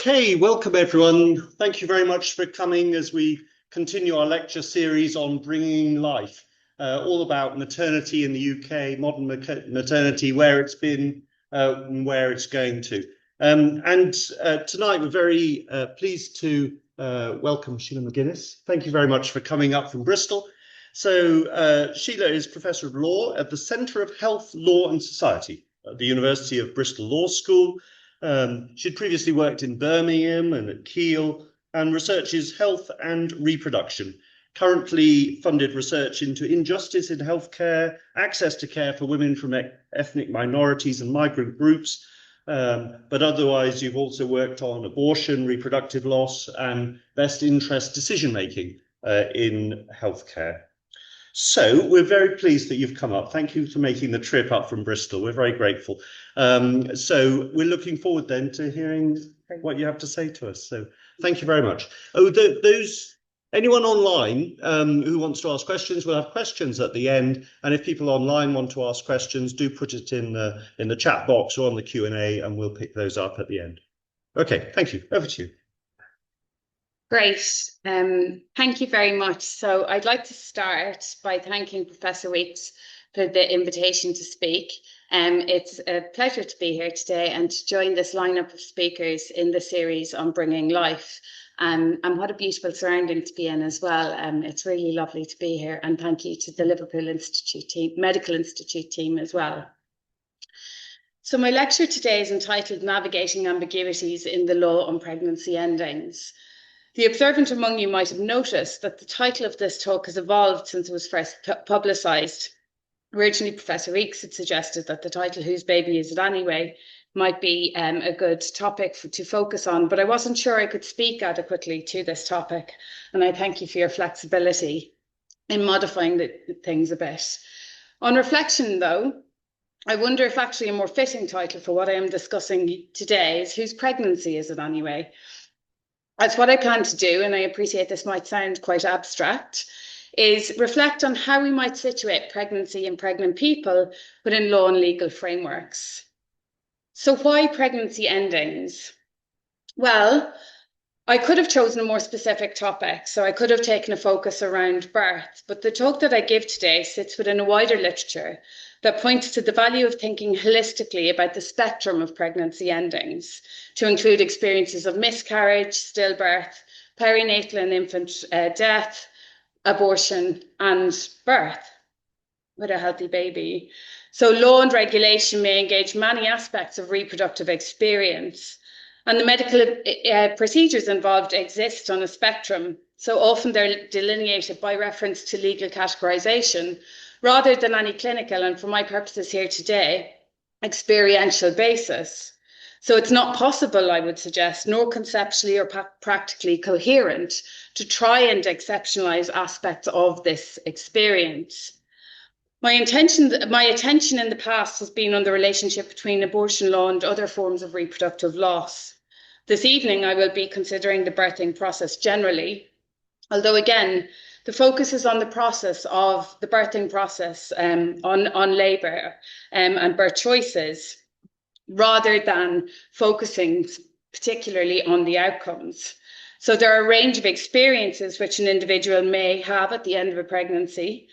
Okay, welcome everyone. Thank you very much for coming as we continue our lecture series on bringing life, all about maternity in the UK, modern maternity, where it's been and where it's going to. Tonight we're very pleased to welcome Sheelagh McGuinness. Thank you very much for coming up from Bristol. So Sheelagh is Professor of Law at the Centre of Health, Law and Society at the University of Bristol Law School. She'd previously worked in Birmingham and at Keele and researches health and reproduction. Currently funded research into injustice in healthcare, access to care for women from ethnic minorities and migrant groups. But otherwise, you've also worked on abortion, reproductive loss, and best interest decision-making in healthcare. So we're very pleased that you've come up. Thank you for making the trip up from Bristol. We're very grateful. So we're looking forward then to hearing what you have to say to us. So thank you very much. Oh, anyone online who wants to ask questions, we'll have questions at the end. And if people online want to ask questions, do put it in the chat box or on the Q&A, and we'll pick those up at the end. Okay, thank you. Over to you. Great. Thank you very much. So I'd like to start by thanking Professor Weeks for the invitation to speak. It's a pleasure to be here today and to join this lineup of speakers in the series on bringing life. And what a beautiful surrounding to be in as well. It's really lovely to be here, and thank you to the Liverpool Medical Institute team as well. So my lecture today is entitled Navigating Ambiguities in the Law on Pregnancy Endings. The observant among you might have noticed that the title of this talk has evolved since it was first publicised. Originally, Professor Weeks had suggested that the title, Whose Baby Is It Anyway?, might be a good topic to focus on, but I wasn't sure I could speak adequately to this topic, and I thank you for your flexibility in modifying things a bit. On reflection, though, I wonder if actually a more fitting title for what I am discussing today is Whose Pregnancy Is It Anyway? That's what I plan to do, and I appreciate this might sound quite abstract, is reflect on how we might situate pregnancy and pregnant people within law and legal frameworks. So why pregnancy endings? Well, I could have chosen a more specific topic, so I could have taken a focus around birth, but the talk that I give today sits within a wider literature that points to the value of thinking holistically about the spectrum of pregnancy endings, to include experiences of miscarriage, stillbirth, perinatal and infant death, abortion, and birth with a healthy baby. So law and regulation may engage many aspects of reproductive experience, and the medical procedures involved exist on a spectrum. So often they're delineated by reference to legal categorization, rather than any clinical, and for my purposes here today, experiential basis. So it's not possible, I would suggest, nor conceptually or practically coherent, to try and exceptionalize aspects of this experience. My attention in the past has been on the relationship between abortion law and other forms of reproductive loss. This evening, I will be considering the birthing process generally, although again, the focus is on the process of the birthing process, on labour and birth choices, rather than focusing particularly on the outcomes. So there are a range of experiences which an individual may have at the end of a pregnancy,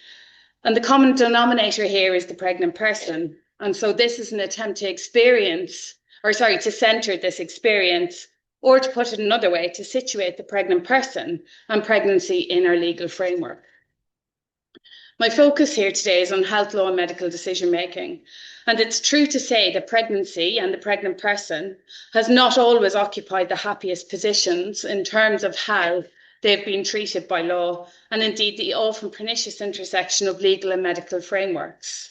and the common denominator here is the pregnant person. And so this is an attempt to centre this experience, or to put it another way, to situate the pregnant person and pregnancy in our legal framework. My focus here today is on health law and medical decision-making. And it's true to say that pregnancy and the pregnant person has not always occupied the happiest positions in terms of how they've been treated by law, and indeed the often pernicious intersection of legal and medical frameworks.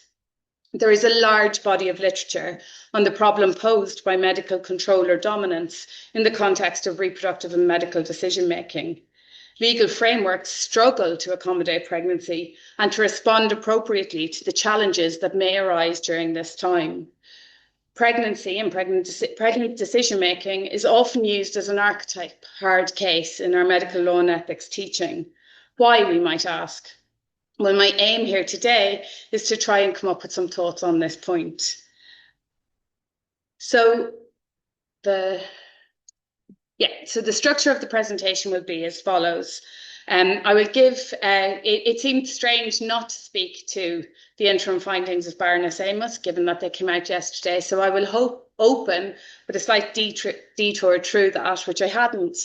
There is a large body of literature on the problem posed by medical control or dominance in the context of reproductive and medical decision-making. Legal frameworks struggle to accommodate pregnancy and to respond appropriately to the challenges that may arise during this time. Pregnancy and pregnant decision-making is often used as an archetype hard case in our medical law and ethics teaching. Why, we might ask? Well, my aim here today is to try and come up with some thoughts on this point. So the Yeah, so the structure of the presentation will be as follows. I will give, it seemed strange not to speak to the interim findings of Baroness Amos, given that they came out yesterday. So I will open with a slight detour through that, which I hadn't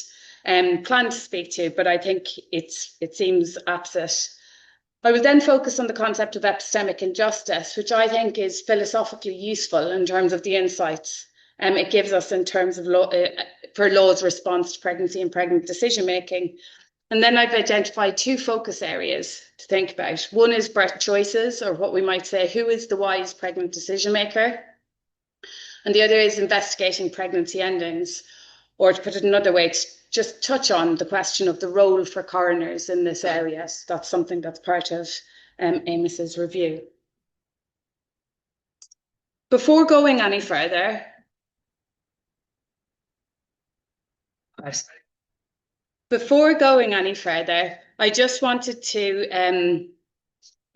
planned to speak to, but I think it seems apposite. I will then focus on the concept of epistemic injustice, which I think is philosophically useful in terms of the insights it gives us in terms of law, for law's response to pregnancy and pregnant decision making. And then I've identified two focus areas to think about. One is birth choices, or what we might say, who is the wise pregnant decision maker? And the other is investigating pregnancy endings, or to put it another way, to just touch on the question of the role for coroners in this area. So that's something that's part of Amos's review. Before going any further, I just wanted to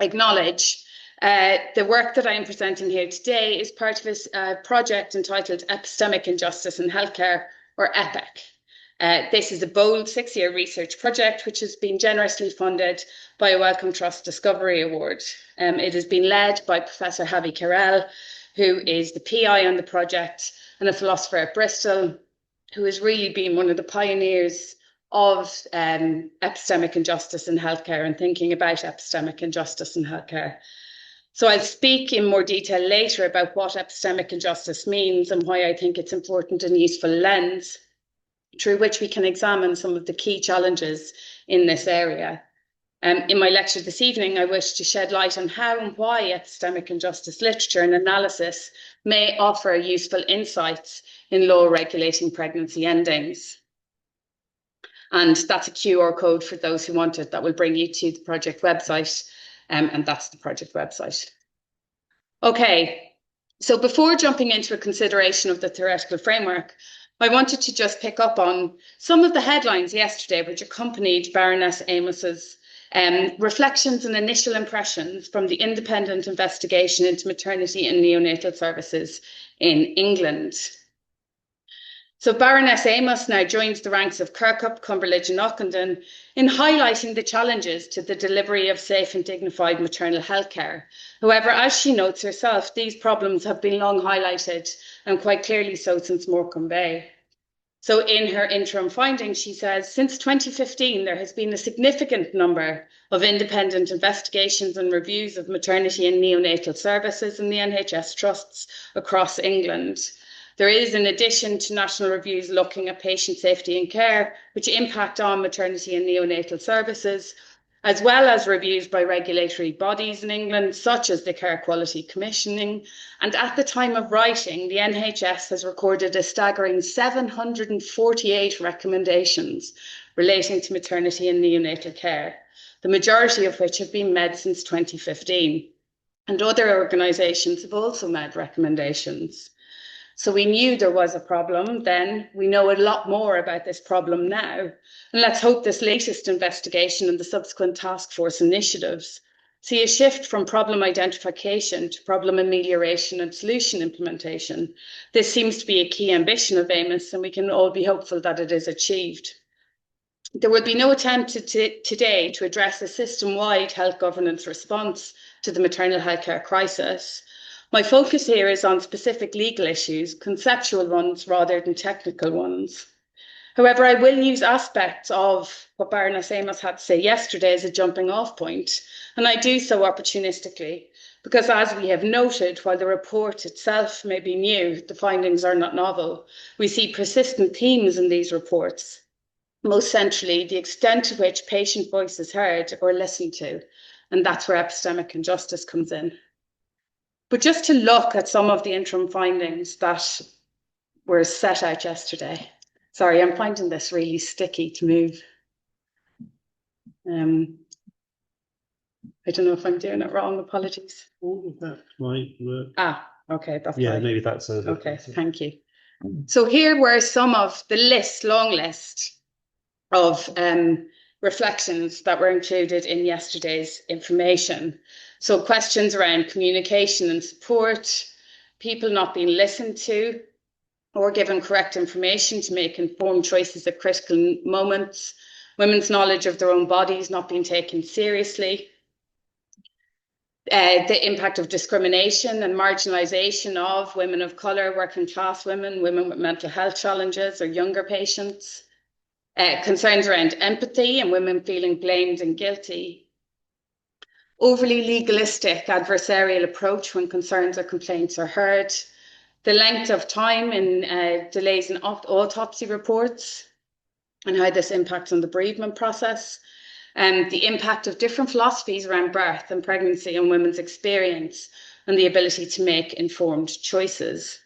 acknowledge the work that I am presenting here today is part of a project entitled Epistemic Injustice in Healthcare, or EPIC. This is a bold 6-year research project which has been generously funded by a Wellcome Trust Discovery Award. It has been led by Professor Javi Carrel, who is the PI on the project and a philosopher at Bristol, who has really been one of the pioneers of epistemic injustice in healthcare and thinking about epistemic injustice in healthcare. So I'll speak in more detail later about what epistemic injustice means and why I think it's important and useful lens through which we can examine some of the key challenges in this area. In my lecture this evening, I wish to shed light on how and why epistemic injustice literature and analysis may offer useful insights in law regulating pregnancy endings. And that's a QR code for those who want it that will bring you to the project website. And that's the project website. Okay, so before jumping into a consideration of the theoretical framework, I wanted to just pick up on some of the headlines yesterday which accompanied Baroness Amos's reflections and initial impressions from the independent investigation into maternity and neonatal services in England. So Baroness Amos now joins the ranks of Kirkup, Cumberledge and Ockenden in highlighting the challenges to the delivery of safe and dignified maternal health care. However, as she notes herself, these problems have been long highlighted and quite clearly so since Morecambe Bay. So in her interim findings, she says, since 2015, there has been a significant number of independent investigations and reviews of maternity and neonatal services in the NHS trusts across England. There is, in addition to national reviews looking at patient safety and care, which impact on maternity and neonatal services, as well as reviews by regulatory bodies in England, such as the Care Quality Commissioning. And at the time of writing, the NHS has recorded a staggering 748 recommendations relating to maternity and neonatal care, the majority of which have been made since 2015. And other organisations have also made recommendations. So we knew there was a problem then. We know a lot more about this problem now. And let's hope this latest investigation and the subsequent task force initiatives see a shift from problem identification to problem amelioration and solution implementation. This seems to be a key ambition of Amos, and we can all be hopeful that it is achieved. There will be no attempt today to address a system-wide health governance response to the maternal healthcare crisis. My focus here is on specific legal issues, conceptual ones rather than technical ones. However, I will use aspects of what Baroness Amos had to say yesterday as a jumping off point, and I do so opportunistically, because as we have noted, while the report itself may be new, the findings are not novel. We see persistent themes in these reports, most centrally the extent to which patient voice is heard or listened to, and that's where epistemic injustice comes in. But just to look at some of the interim findings that were set out yesterday. Sorry, I'm finding this really sticky to move. I don't know if I'm doing it wrong, apologies. All of that might work. Okay, that's yeah, fine. maybe that's a okay, thank you. So here were some of the long list of reflections that were included in yesterday's information. So questions around communication and support, people not being listened to, or given correct information to make informed choices at critical moments, women's knowledge of their own bodies not being taken seriously, the impact of discrimination and marginalisation of women of colour, working class women, women with mental health challenges or younger patients, concerns around empathy and women feeling blamed and guilty, overly legalistic adversarial approach when concerns or complaints are heard, the length of time in delays in autopsy reports and how this impacts on the bereavement process, and the impact of different philosophies around birth and pregnancy on women's experience and the ability to make informed choices.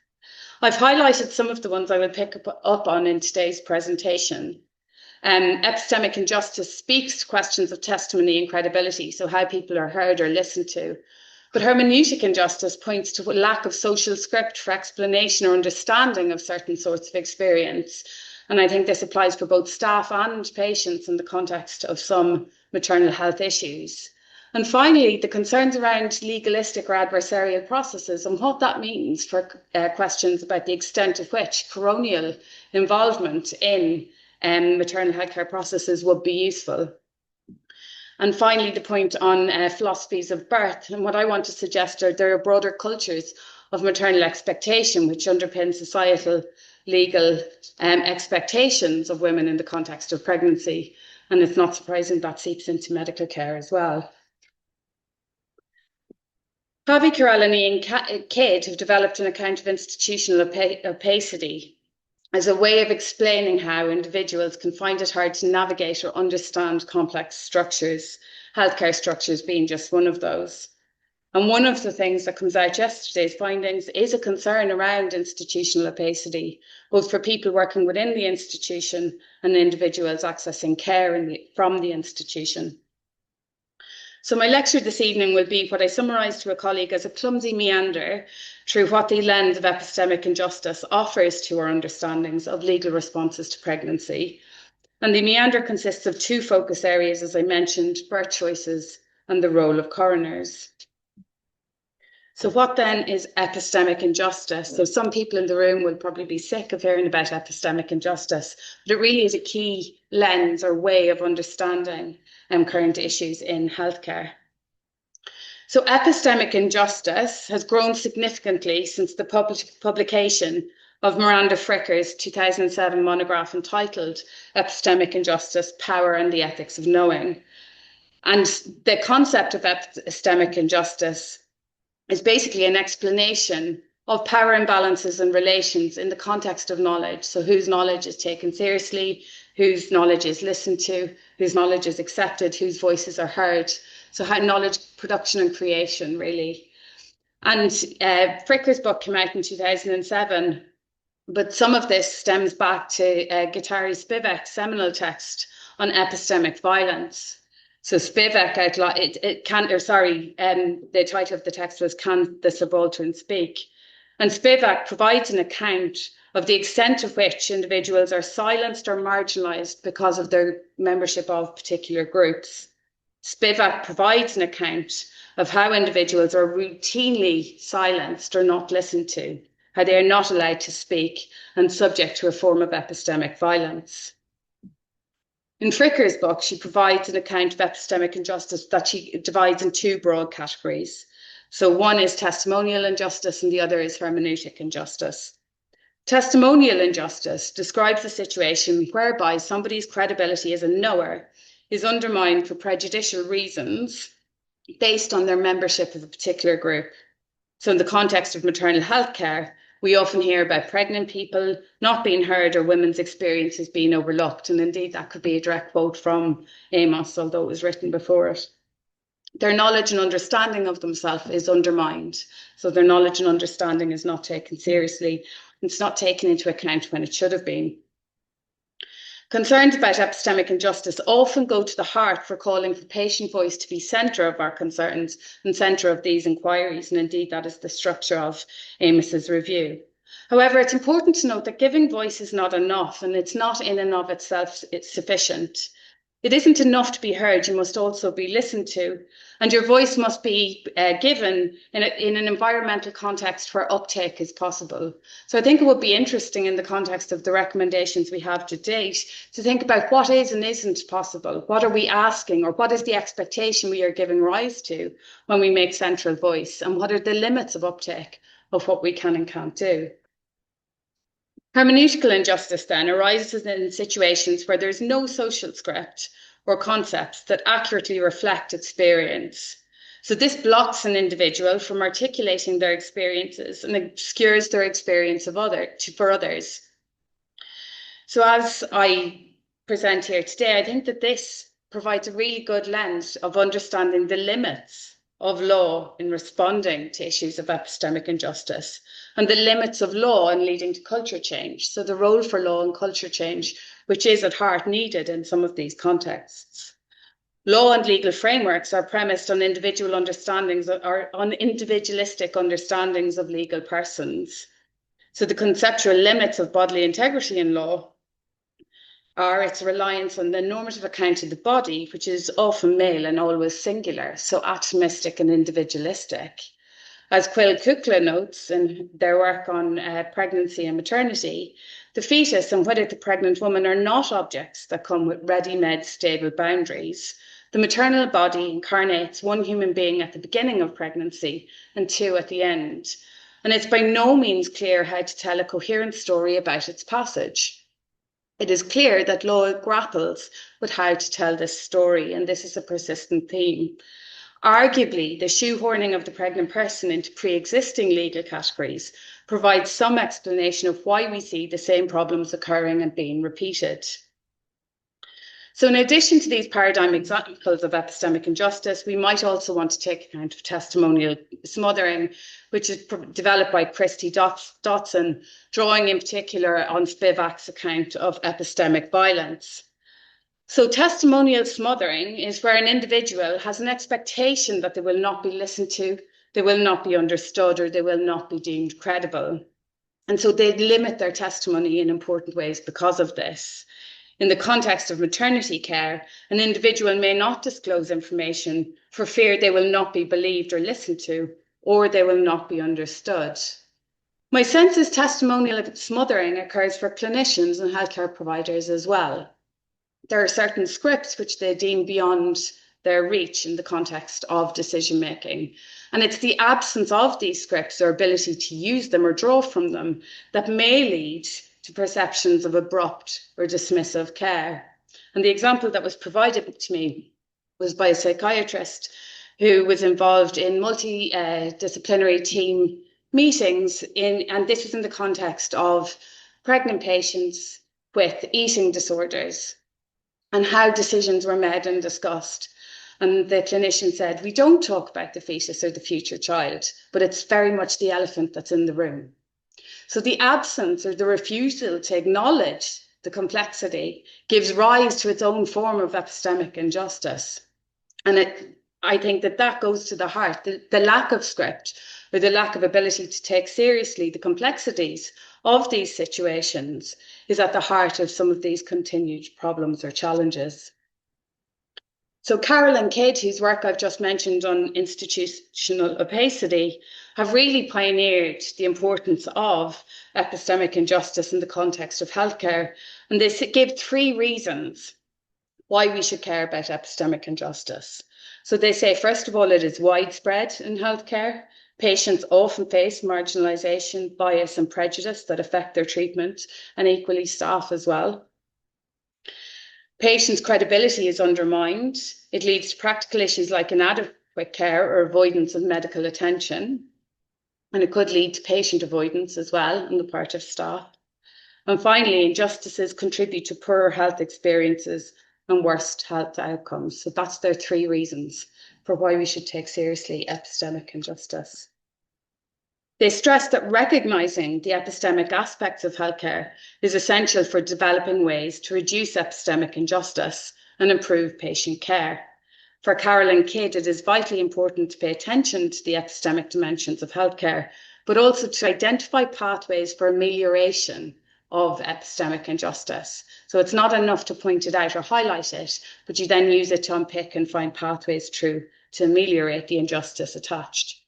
I've highlighted some of the ones I will pick up on in today's presentation. Epistemic injustice speaks to questions of testimony and credibility, so how people are heard or listened to. But hermeneutic injustice points to a lack of social script for explanation or understanding of certain sorts of experience. And I think this applies for both staff and patients in the context of some maternal health issues. And finally, the concerns around legalistic or adversarial processes and what that means for questions about the extent of which coronial involvement in maternal healthcare processes would be useful. And finally, the point on philosophies of birth. And what I want to suggest are there are broader cultures of maternal expectation which underpin societal legal expectations of women in the context of pregnancy. And it's not surprising that seeps into medical care as well. Pavi Kiralani and Kidd have developed an account of institutional opacity as a way of explaining how individuals can find it hard to navigate or understand complex structures, healthcare structures being just one of those. And one of the things that comes out yesterday's findings is a concern around institutional opacity, both for people working within the institution and individuals accessing care from the institution. So my lecture this evening will be what I summarised to a colleague as a clumsy meander through what the lens of epistemic injustice offers to our understandings of legal responses to pregnancy. And the meander consists of two focus areas, as I mentioned, birth choices and the role of coroners. So what then is epistemic injustice? So some people in the room will probably be sick of hearing about epistemic injustice, but it really is a key lens or way of understanding current issues in healthcare. So epistemic injustice has grown significantly since the publication of Miranda Fricker's 2007 monograph entitled Epistemic Injustice, Power and the Ethics of Knowing. And the concept of epistemic injustice is basically an explanation of power imbalances and relations in the context of knowledge. So whose knowledge is taken seriously, whose knowledge is listened to, whose knowledge is accepted, whose voices are heard. So how knowledge production and creation, really. And Fricker's book came out in 2007, but some of this stems back to Guattari Spivak's seminal text on epistemic violence. So Spivak outlined the title of the text was Can the Subaltern Speak? And Spivak provides an account of the extent to which individuals are silenced or marginalised because of their membership of particular groups. Spivak provides an account of how individuals are routinely silenced or not listened to, how they are not allowed to speak and subject to a form of epistemic violence. In Fricker's book, she provides an account of epistemic injustice that she divides in two broad categories. So one is testimonial injustice and the other is hermeneutic injustice. Testimonial injustice describes a situation whereby somebody's credibility as a knower is undermined for prejudicial reasons based on their membership of a particular group. So in the context of maternal health care, we often hear about pregnant people not being heard or women's experiences being overlooked. And indeed, that could be a direct quote from Amos, although it was written before it. Their knowledge and understanding of themselves is undermined. So their knowledge and understanding is not taken seriously. It's not taken into account when it should have been. Concerns about epistemic injustice often go to the heart for calling for patient voice to be centre of our concerns and centre of these inquiries. And indeed, that is the structure of Amos's review. However, it's important to note that giving voice is not enough, and it's not in and of itself it's sufficient. It isn't enough to be heard, you must also be listened to, and your voice must be given in an environmental context where uptake is possible. So I think it would be interesting in the context of the recommendations we have to date to think about what is and isn't possible. What are we asking, or what is the expectation we are giving rise to when we make central voice, and what are the limits of uptake of what we can and can't do? Hermeneutical injustice then arises in situations where there's no social script or concepts that accurately reflect experience. So this blocks an individual from articulating their experiences and obscures their experience of for others. So as I present here today, I think that this provides a really good lens of understanding the limits of law in responding to issues of epistemic injustice, and the limits of law in leading to culture change. So the role for law and culture change, which is at heart needed in some of these contexts. Law and legal frameworks are premised on individual understandings or on individualistic understandings of legal persons. So the conceptual limits of bodily integrity in law are its reliance on the normative account of the body, which is often male and always singular, so atomistic and individualistic. As Quill Kukla notes in their work on pregnancy and maternity, the fetus and whether the pregnant woman are not objects that come with ready-made stable boundaries. The maternal body incarnates one human being at the beginning of pregnancy and two at the end. And it's by no means clear how to tell a coherent story about its passage. It is clear that law grapples with how to tell this story, and this is a persistent theme. Arguably, the shoehorning of the pregnant person into pre-existing legal categories provides some explanation of why we see the same problems occurring and being repeated. So in addition to these paradigm examples of epistemic injustice, we might also want to take account of testimonial smothering, which is developed by Christy Dotson, drawing in particular on Spivak's account of epistemic violence. So testimonial smothering is where an individual has an expectation that they will not be listened to, they will not be understood, or they will not be deemed credible. And so they limit their testimony in important ways because of this. In the context of maternity care, an individual may not disclose information for fear they will not be believed or listened to, or they will not be understood. My sense is testimonial smothering occurs for clinicians and healthcare providers as well. There are certain scripts which they deem beyond their reach in the context of decision making. And it's the absence of these scripts or ability to use them or draw from them that may lead to perceptions of abrupt or dismissive care. And the example that was provided to me was by a psychiatrist who was involved in multidisciplinary team meetings and this was in the context of pregnant patients with eating disorders and how decisions were made and discussed. And the clinician said, we don't talk about the fetus or the future child, but it's very much the elephant that's in the room. So the absence or the refusal to acknowledge the complexity gives rise to its own form of epistemic injustice. And I think that goes to the heart. The lack of script or the lack of ability to take seriously the complexities of these situations is at the heart of some of these continued problems or challenges. So Carol and Kidd, whose work I've just mentioned on institutional opacity, have really pioneered the importance of epistemic injustice in the context of healthcare. And they give three reasons why we should care about epistemic injustice. So they say, first of all, it is widespread in healthcare. Patients often face marginalisation, bias and prejudice that affect their treatment, and equally staff as well. Patients' credibility is undermined. It leads to practical issues like inadequate care or avoidance of medical attention. And it could lead to patient avoidance as well on the part of staff. And finally, injustices contribute to poorer health experiences and worse health outcomes. So that's their three reasons for why we should take seriously epistemic injustice. They stress that recognising the epistemic aspects of healthcare is essential for developing ways to reduce epistemic injustice and improve patient care. For Carol and Kidd, it is vitally important to pay attention to the epistemic dimensions of healthcare, but also to identify pathways for amelioration of epistemic injustice. So it's not enough to point it out or highlight it, but you then use it to unpick and find pathways through to ameliorate the injustice attached.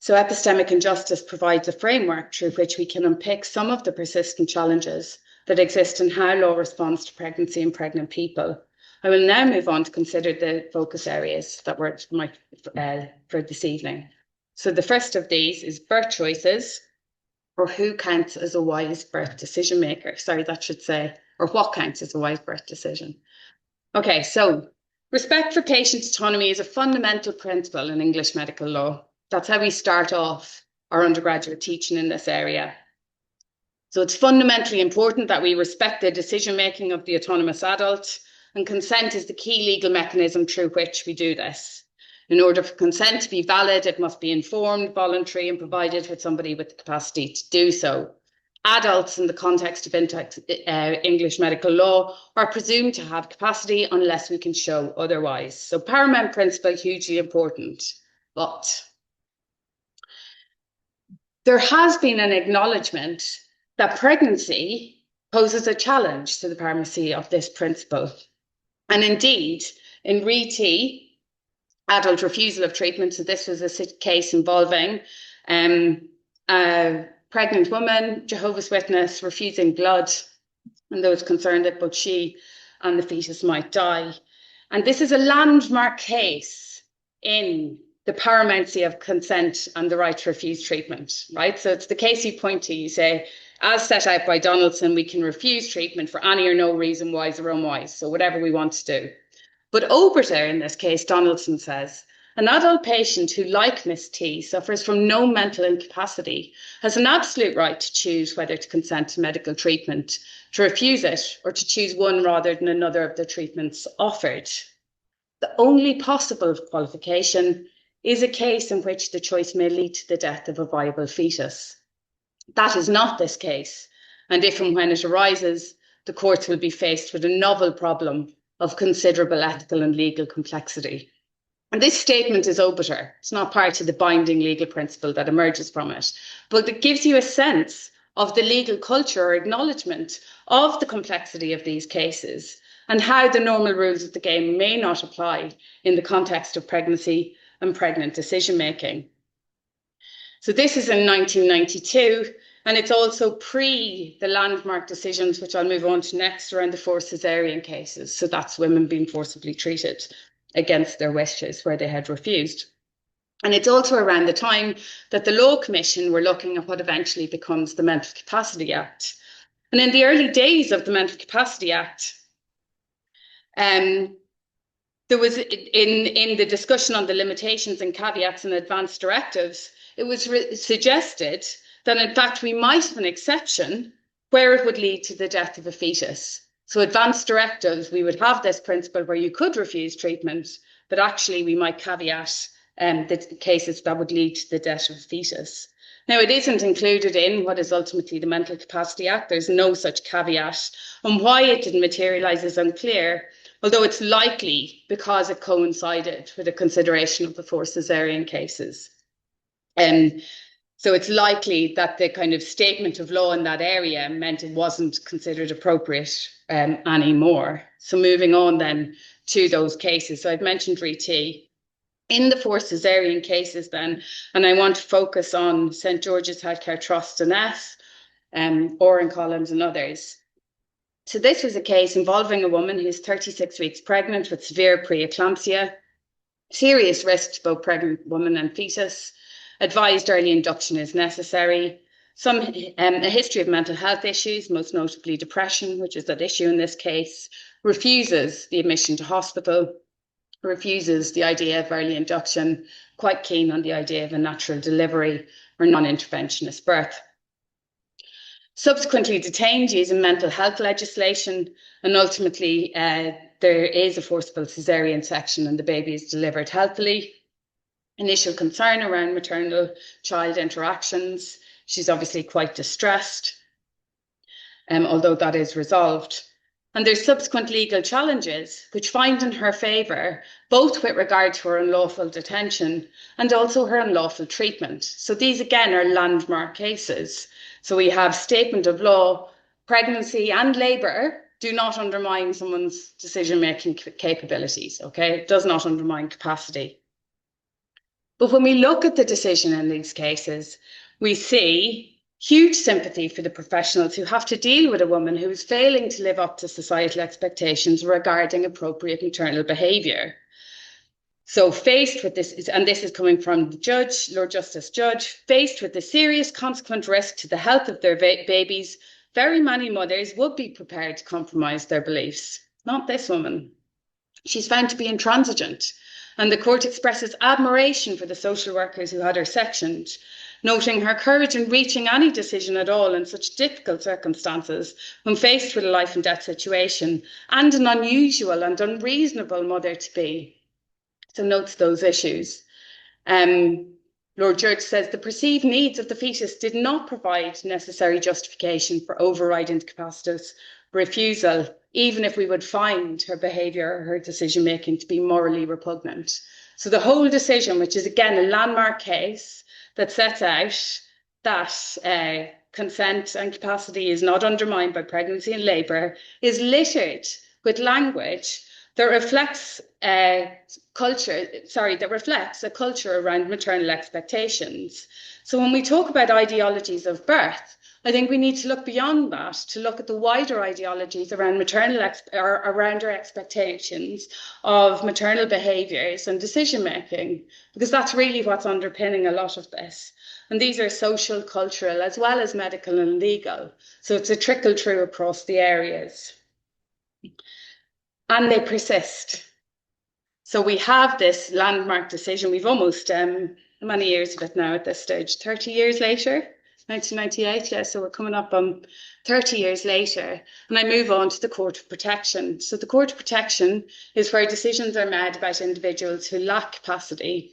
So epistemic injustice provides a framework through which we can unpick some of the persistent challenges that exist in how law responds to pregnancy and pregnant people. I will now move on to consider the focus areas that were for this evening. So the first of these is birth choices, or who counts as a wise birth decision maker. Sorry, that should say, or what counts as a wise birth decision. Okay, so respect for patient autonomy is a fundamental principle in English medical law. That's how we start off our undergraduate teaching in this area. So it's fundamentally important that we respect the decision-making of the autonomous adult, and consent is the key legal mechanism through which we do this. In order for consent to be valid, it must be informed, voluntary, and provided with somebody with the capacity to do so. Adults, in the context of English medical law, are presumed to have capacity unless we can show otherwise. So paramount principle, hugely important. But there has been an acknowledgement that pregnancy poses a challenge to the primacy of this principle. And indeed, in RET, adult refusal of treatment, so this was a case involving a pregnant woman, Jehovah's Witness, refusing blood, and those concerned that both she and the fetus might die. And this is a landmark case in the paramountcy of consent and the right to refuse treatment, right? So it's the case you point to, you say, as set out by Donaldson, we can refuse treatment for any or no reason, wise or unwise, so whatever we want to do. But Oberter, in this case, Donaldson says, an adult patient who, like Miss T, suffers from no mental incapacity has an absolute right to choose whether to consent to medical treatment, to refuse it, or to choose one rather than another of the treatments offered. The only possible qualification is a case in which the choice may lead to the death of a viable fetus. That is not this case, and if and when it arises, the courts will be faced with a novel problem of considerable ethical and legal complexity. And this statement is Oberter. It's not part of the binding legal principle that emerges from it, but it gives you a sense of the legal culture or acknowledgement of the complexity of these cases and how the normal rules of the game may not apply in the context of pregnancy and pregnant decision-making. So this is in 1992, and it's also pre the landmark decisions, which I'll move on to next, around the forced cesarean cases. So that's women being forcibly treated against their wishes where they had refused. And it's also around the time that the Law Commission were looking at what eventually becomes the Mental Capacity Act. And in the early days of the Mental Capacity Act, there was, in the discussion on the limitations and caveats and advanced directives, it was suggested that, in fact, we might have an exception where it would lead to the death of a fetus. So advanced directives, we would have this principle where you could refuse treatment, but actually we might caveat the cases that would lead to the death of a fetus. Now, it isn't included in what is ultimately the Mental Capacity Act. There's no such caveat, and why it didn't materialise is unclear, although it's likely because it coincided with a consideration of the forced cesarean cases. So it's likely that the kind of statement of law in that area meant it wasn't considered appropriate anymore. So moving on then to those cases. So I've mentioned RET. In the forced cesarean cases then, and I want to focus on St George's Healthcare Trust and Oren Collins and others. So this was a case involving a woman who's 36 weeks pregnant with severe preeclampsia, serious risk to both pregnant woman and fetus, advised early induction is necessary, a history of mental health issues, most notably depression, which is at issue in this case, refuses the admission to hospital, refuses the idea of early induction, quite keen on the idea of a natural delivery or non-interventionist birth. Subsequently detained using mental health legislation, and ultimately there is a forcible caesarean section and the baby is delivered healthily. Initial concern around maternal-child interactions. She's obviously quite distressed, although that is resolved. And there's subsequent legal challenges which find in her favour, both with regard to her unlawful detention and also her unlawful treatment. So these again are landmark cases. So we have statement of law, pregnancy and labour do not undermine someone's decision-making capabilities, okay? It does not undermine capacity. But when we look at the decision in these cases, we see huge sympathy for the professionals who have to deal with a woman who is failing to live up to societal expectations regarding appropriate maternal behaviour. So faced with this, and this is coming from the judge, Lord Justice Judge, faced with the serious consequent risk to the health of their babies, very many mothers would be prepared to compromise their beliefs. Not this woman. She's found to be intransigent, and the court expresses admiration for the social workers who had her sectioned, noting her courage in reaching any decision at all in such difficult circumstances when faced with a life and death situation, and an unusual and unreasonable mother to be. So notes those issues. Lord Judge says the perceived needs of the fetus did not provide necessary justification for overriding capacitous refusal, even if we would find her behaviour or her decision-making to be morally repugnant. So the whole decision, which is again a landmark case that sets out that consent and capacity is not undermined by pregnancy and labour, is littered with language that reflects a culture around maternal expectations. So when we talk about ideologies of birth, I think we need to look beyond that to look at the wider ideologies around around our expectations of maternal behaviours and decision making, because that's really what's underpinning a lot of this. And these are social, cultural, as well as medical and legal. So it's a trickle through across the areas. And they persist. So we have this landmark decision. We've almost, how many years of it now at this stage? 30 years later, 1998, yeah, so we're coming up on 30 years later. And I move on to the Court of Protection. So the Court of Protection is where decisions are made about individuals who lack capacity.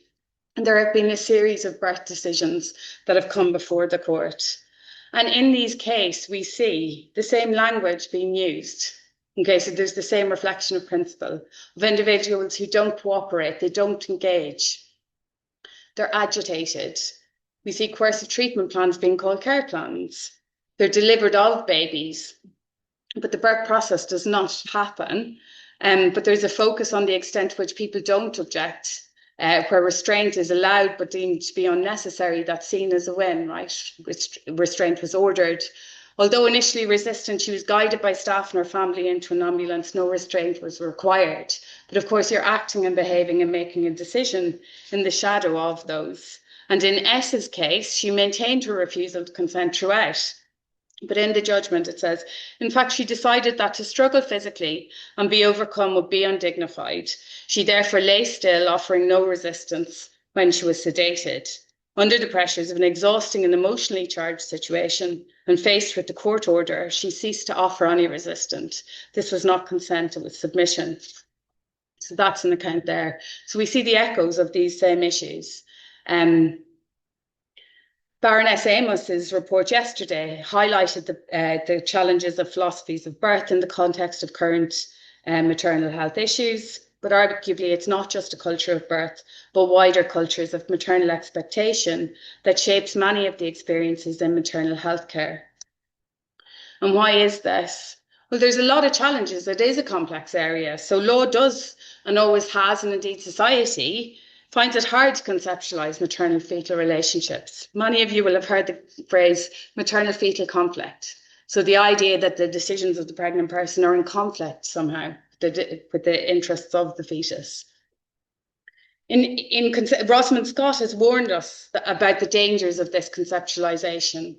And there have been a series of birth decisions that have come before the court. And in these cases, we see the same language being used. Okay, so there's the same reflection of principle of individuals who don't cooperate, they don't engage, they're agitated. We see coercive treatment plans being called care plans. They're delivered of babies, but the birth process does not happen. But there's a focus on the extent to which people don't object, where restraint is allowed but deemed to be unnecessary. That's seen as a win, right? Restraint was ordered. Although initially resistant, she was guided by staff and her family into an ambulance. No restraint was required. But of course, you're acting and behaving and making a decision in the shadow of those. And in S's case, she maintained her refusal to consent throughout. But in the judgment, it says, in fact, she decided that to struggle physically and be overcome would be undignified. She therefore lay still, offering no resistance when she was sedated. Under the pressures of an exhausting and emotionally charged situation and faced with the court order, she ceased to offer any resistance. This was not consent, it was submission. So that's an account there. So we see the echoes of these same issues. Baroness Amos's report yesterday highlighted the challenges of philosophies of birth in the context of current maternal health issues. But arguably, it's not just a culture of birth, but wider cultures of maternal expectation that shapes many of the experiences in maternal health care. And why is this? Well, there's a lot of challenges. It is a complex area. So law does, and always has, and indeed society, finds it hard to conceptualise maternal-fetal relationships. Many of you will have heard the phrase maternal-fetal conflict. So the idea that the decisions of the pregnant person are in conflict somehow with the interests of the fetus. Rosamund Scott has warned us about the dangers of this conceptualisation,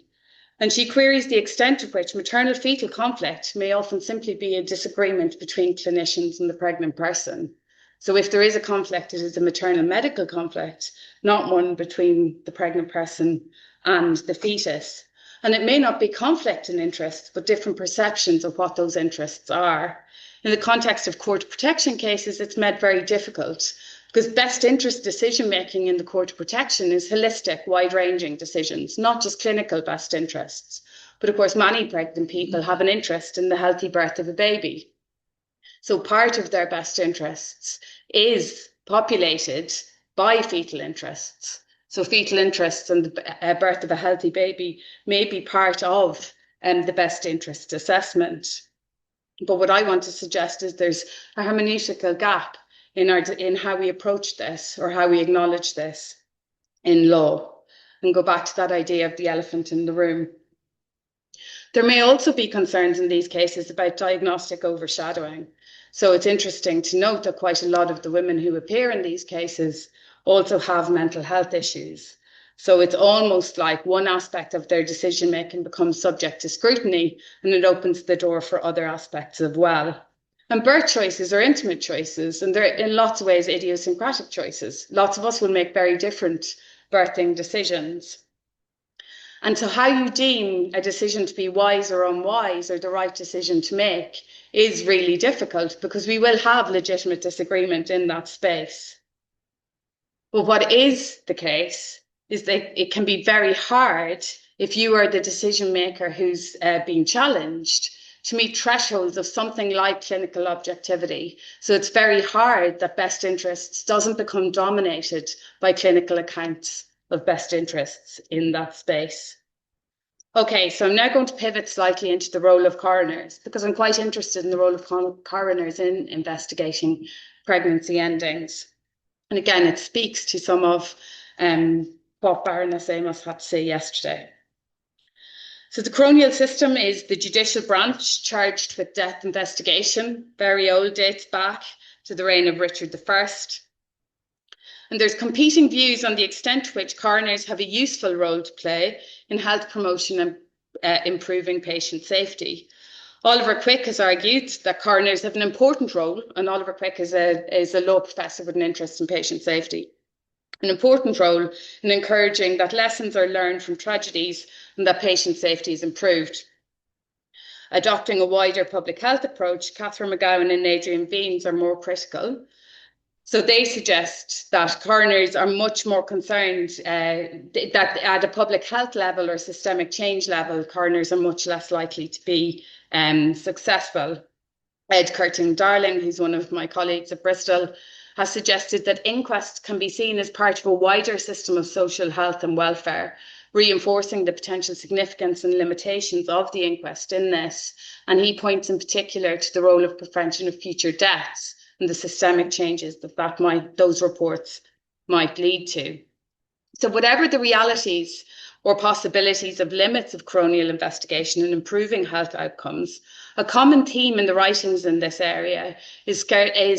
and she queries the extent to which maternal-fetal conflict may often simply be a disagreement between clinicians and the pregnant person. So if there is a conflict, it is a maternal medical conflict, not one between the pregnant person and the fetus. And it may not be conflict in interests, but different perceptions of what those interests are. In the context of court protection cases, it's made very difficult because best interest decision-making in the court of protection is holistic, wide-ranging decisions, not just clinical best interests. But of course, many pregnant people have an interest in the healthy birth of a baby. So part of their best interests is populated by fetal interests. So fetal interests and the birth of a healthy baby may be part of the best interest assessment. But what I want to suggest is there's a hermeneutical gap in how we approach this or how we acknowledge this in law, and go back to that idea of the elephant in the room. There may also be concerns in these cases about diagnostic overshadowing. So it's interesting to note that quite a lot of the women who appear in these cases also have mental health issues. So it's almost like one aspect of their decision making becomes subject to scrutiny, and it opens the door for other aspects as well. And birth choices are intimate choices, and they're in lots of ways idiosyncratic choices. Lots of us will make very different birthing decisions. And so how you deem a decision to be wise or unwise or the right decision to make is really difficult, because we will have legitimate disagreement in that space. But what is the case is that it can be very hard, if you are the decision maker who's being challenged, to meet thresholds of something like clinical objectivity. So it's very hard that best interests doesn't become dominated by clinical accounts of best interests in that space. Okay, so I'm now going to pivot slightly into the role of coroners, because I'm quite interested in the role of coroners in investigating pregnancy endings. And again, it speaks to some of what Baroness Amos had to say yesterday. So the coronial system is the judicial branch charged with death investigation. Very old, dates back to the reign of Richard I. And there's competing views on the extent to which coroners have a useful role to play in health promotion and improving patient safety. Oliver Quick has argued that coroners have an important role, and Oliver Quick is a law professor with an interest in patient safety. An important role in encouraging that lessons are learned from tragedies and that patient safety is improved. Adopting a wider public health approach, Catherine McGowan and Adrian Beans are more critical. So they suggest that coroners are much more concerned that at a public health level or systemic change level, coroners are much less likely to be successful. Ed Curtin-Darling, who's one of my colleagues at Bristol, has suggested that inquests can be seen as part of a wider system of social health and welfare, reinforcing the potential significance and limitations of the inquest in this. And he points in particular to the role of prevention of future deaths and the systemic changes that those reports might lead to. So whatever the realities or possibilities of limits of coronial investigation in improving health outcomes, a common theme in the writings in this area is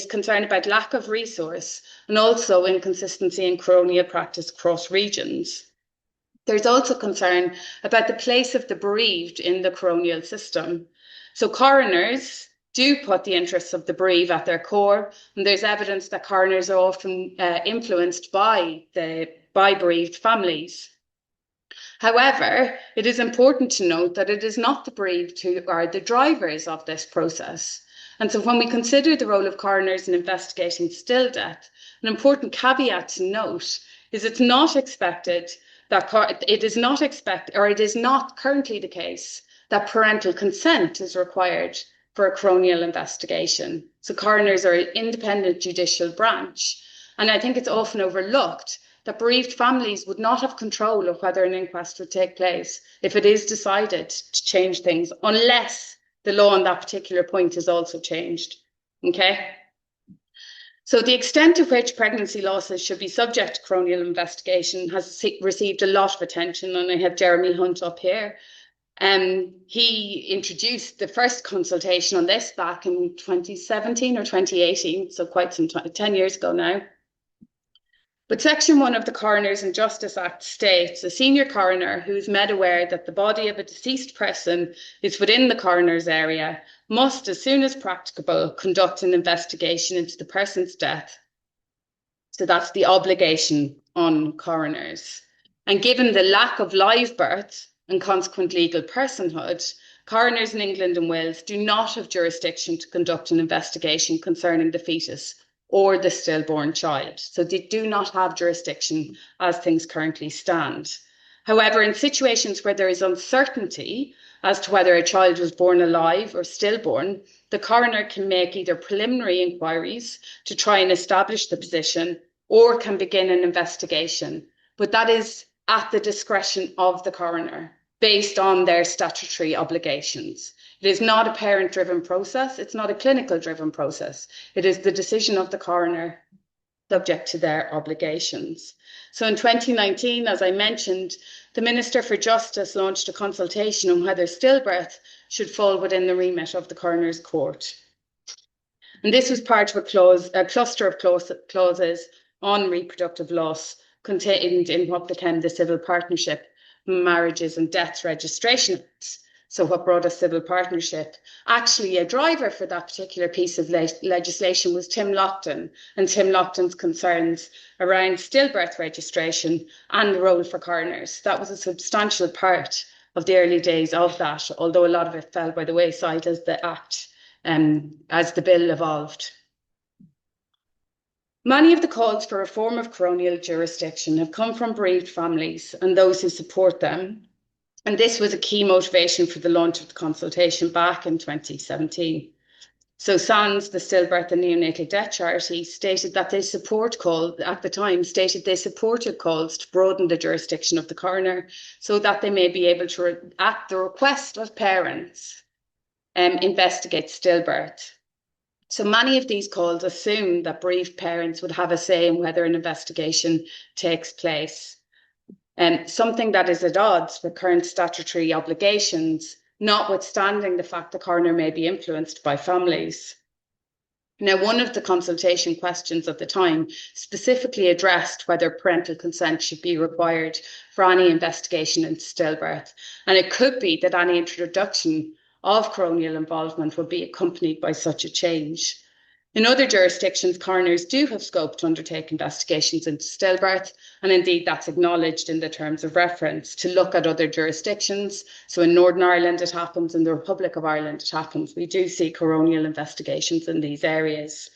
concern about lack of resource and also inconsistency in coronial practice across regions. There's also concern about the place of the bereaved in the coronial system. So coroners do put the interests of the bereaved at their core, and there's evidence that coroners are often influenced by bereaved families. However, it is important to note that it is not the bereaved who are the drivers of this process. And so when we consider the role of coroners in investigating still death, an important caveat to note is it is not currently the case that parental consent is required for a coronial investigation. So coroners are an independent judicial branch. And I think it's often overlooked that bereaved families would not have control of whether an inquest would take place if it is decided to change things, unless the law on that particular point is also changed. Okay? So the extent to which pregnancy losses should be subject to coronial investigation has received a lot of attention, and I have Jeremy Hunt up here. He introduced the first consultation on this back in 2017 or 2018, so quite some time, 10 years ago now. But Section 1 of the Coroners and Justice Act states a senior coroner who is made aware that the body of a deceased person is within the coroner's area must, as soon as practicable, conduct an investigation into the person's death. So that's the obligation on coroners. And given the lack of live birth and consequent legal personhood, coroners in England and Wales do not have jurisdiction to conduct an investigation concerning the fetus or the stillborn child. So they do not have jurisdiction as things currently stand. However, in situations where there is uncertainty as to whether a child was born alive or stillborn, the coroner can make either preliminary inquiries to try and establish the position or can begin an investigation. But that is at the discretion of the coroner based on their statutory obligations. It is not a parent-driven process. It's not a clinical-driven process. It is the decision of the coroner subject to their obligations. So in 2019, as I mentioned, the Minister for Justice launched a consultation on whether stillbirth should fall within the remit of the Coroner's Court. And this was part of a cluster of clauses on reproductive loss contained in what became the Civil Partnership, Marriages and Deaths Registration Act. So what brought us civil partnership? Actually, a driver for that particular piece of legislation was Tim Loughton and Tim Loughton's concerns around stillbirth registration and the role for coroners. That was a substantial part of the early days of that, although a lot of it fell by the wayside as the Act, as the bill evolved. Many of the calls for reform of coronial jurisdiction have come from bereaved families and those who support them. And this was a key motivation for the launch of the consultation back in 2017. So SANS, the Stillbirth and Neonatal Death Charity, stated that they supported calls to broaden the jurisdiction of the coroner so that they may be able to, at the request of parents, investigate stillbirth. So many of these calls assume that bereaved parents would have a say in whether an investigation takes place. Something that is at odds with current statutory obligations, notwithstanding the fact the coroner may be influenced by families. Now, one of the consultation questions at the time specifically addressed whether parental consent should be required for any investigation into stillbirth. And it could be that any introduction of coronial involvement would be accompanied by such a change. In other jurisdictions, coroners do have scope to undertake investigations into stillbirth, and indeed that's acknowledged in the terms of reference to look at other jurisdictions. So in Northern Ireland it happens, in the Republic of Ireland it happens. We do see coronial investigations in these areas.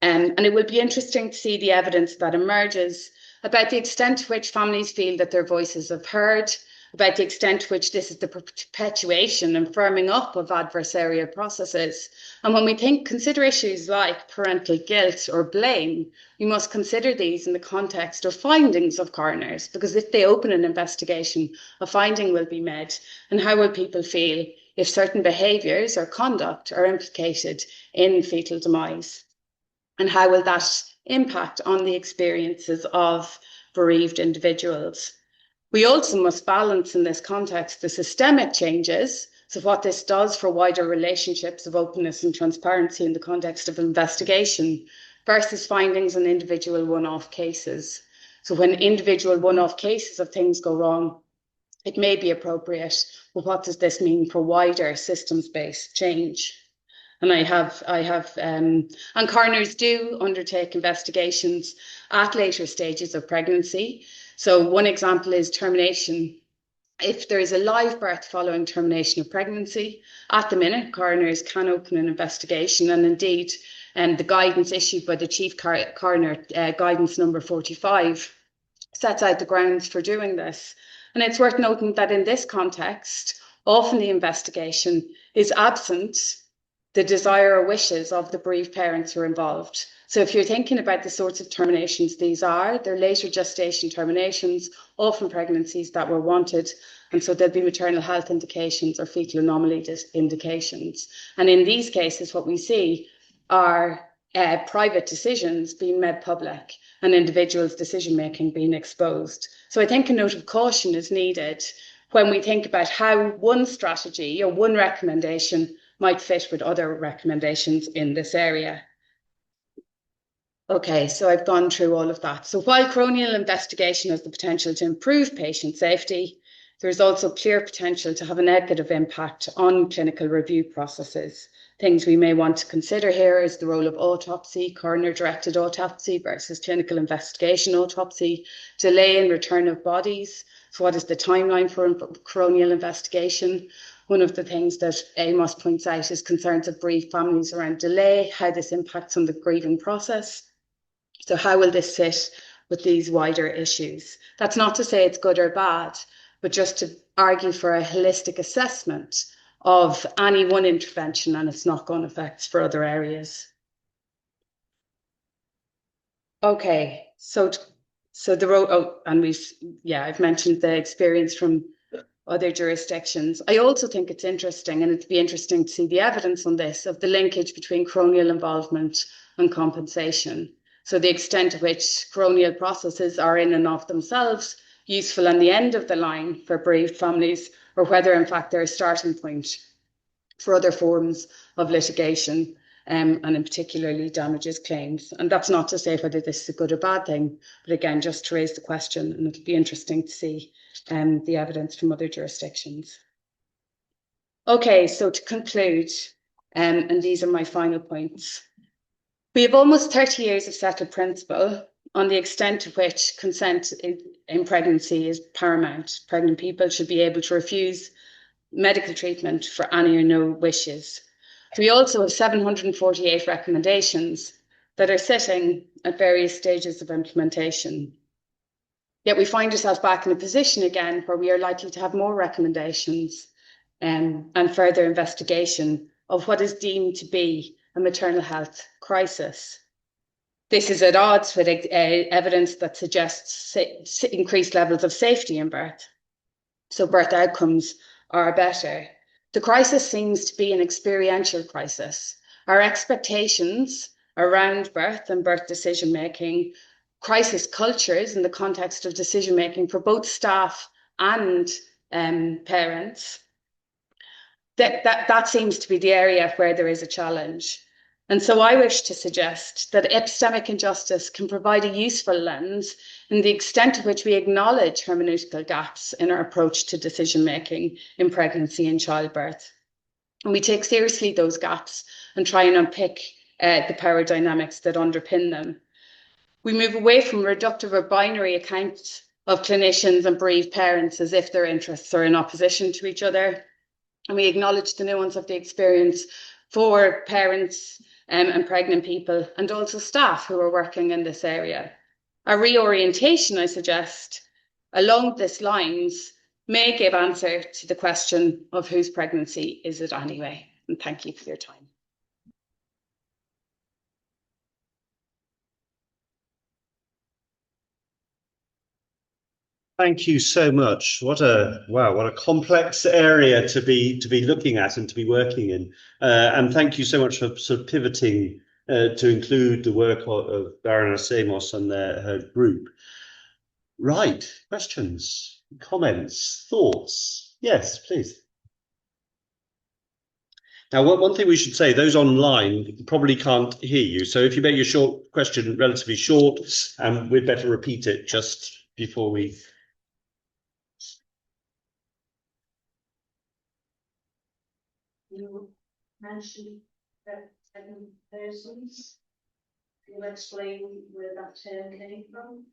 And it will be interesting to see the evidence that emerges about the extent to which families feel that their voices are heard, about the extent to which this is the perpetuation and firming up of adversarial processes. And when we consider issues like parental guilt or blame, we must consider these in the context of findings of coroners, because if they open an investigation, a finding will be made. And how will people feel if certain behaviours or conduct are implicated in fetal demise? And how will that impact on the experiences of bereaved individuals? We also must balance in this context the systemic changes, so what this does for wider relationships of openness and transparency in the context of investigation, versus findings on individual one-off cases. So when individual one-off cases of things go wrong, it may be appropriate, but what does this mean for wider systems-based change? And and coroners do undertake investigations at later stages of pregnancy. So one example is termination. If there is a live birth following termination of pregnancy, at the minute, coroners can open an investigation, and indeed, the guidance issued by the Chief Coroner, guidance number 45, sets out the grounds for doing this. And it's worth noting that in this context, often the investigation is absent the desire or wishes of the bereaved parents who are involved. So if you're thinking about the sorts of terminations these are, they're later gestation terminations, often pregnancies that were wanted, and so there'll be maternal health indications or fetal anomaly indications. And in these cases, what we see are private decisions being made public and individuals' decision-making being exposed. So I think a note of caution is needed when we think about how one strategy or one recommendation might fit with other recommendations in this area. Okay, so I've gone through all of that. So while coronial investigation has the potential to improve patient safety, there is also clear potential to have a negative impact on clinical review processes. Things we may want to consider here is the role of autopsy, coroner-directed autopsy versus clinical investigation autopsy, delay in return of bodies. So what is the timeline for coronial investigation? One of the things that Amos points out is concerns of bereaved families around delay, how this impacts on the grieving process. So how will this sit with these wider issues? That's not to say it's good or bad, but just to argue for a holistic assessment of any one intervention and its knock-on effects for other areas. Okay, so the road, I've mentioned the experience from other jurisdictions. I also think it's interesting, and it'd be interesting to see the evidence on this, of the linkage between coronial involvement and compensation. So the extent to which coronial processes are in and of themselves useful on the end of the line for bereaved families, or whether in fact they're a starting point for other forms of litigation, and in particularly damages claims. And that's not to say whether this is a good or bad thing, but again, just to raise the question, and it'll be interesting to see the evidence from other jurisdictions. Okay, so to conclude, and these are my final points. We have almost 30 years of settled principle on the extent to which consent in pregnancy is paramount. Pregnant people should be able to refuse medical treatment for any or no wishes. We also have 748 recommendations that are sitting at various stages of implementation. Yet we find ourselves back in a position again where we are likely to have more recommendations and further investigation of what is deemed to be a maternal health crisis. This is at odds with evidence that suggests increased levels of safety in birth. So birth outcomes are better. The crisis seems to be an experiential crisis. Our expectations around birth and birth decision-making, crisis cultures in the context of decision-making for both staff and parents, that seems to be the area where there is a challenge. And so I wish to suggest that epistemic injustice can provide a useful lens in the extent to which we acknowledge hermeneutical gaps in our approach to decision-making in pregnancy and childbirth. And we take seriously those gaps and try and unpick the power dynamics that underpin them. We move away from reductive or binary accounts of clinicians and bereaved parents as if their interests are in opposition to each other. And we acknowledge the nuance of the experience for parents and pregnant people, and also staff who are working in this area. A reorientation, I suggest, along these lines may give answer to the question of whose pregnancy is it anyway. And thank you for your time. Thank you so much. What a complex area to be looking at and to be working in. And thank you so much for sort of pivoting to include the work of Baroness Amos and her group. Right, questions, comments, thoughts? Yes, please. Now, one thing we should say, those online probably can't hear you. So if you make your short question relatively short, we'd better repeat it just before we... You mentioned that pregnant persons. Can you explain where that term came from?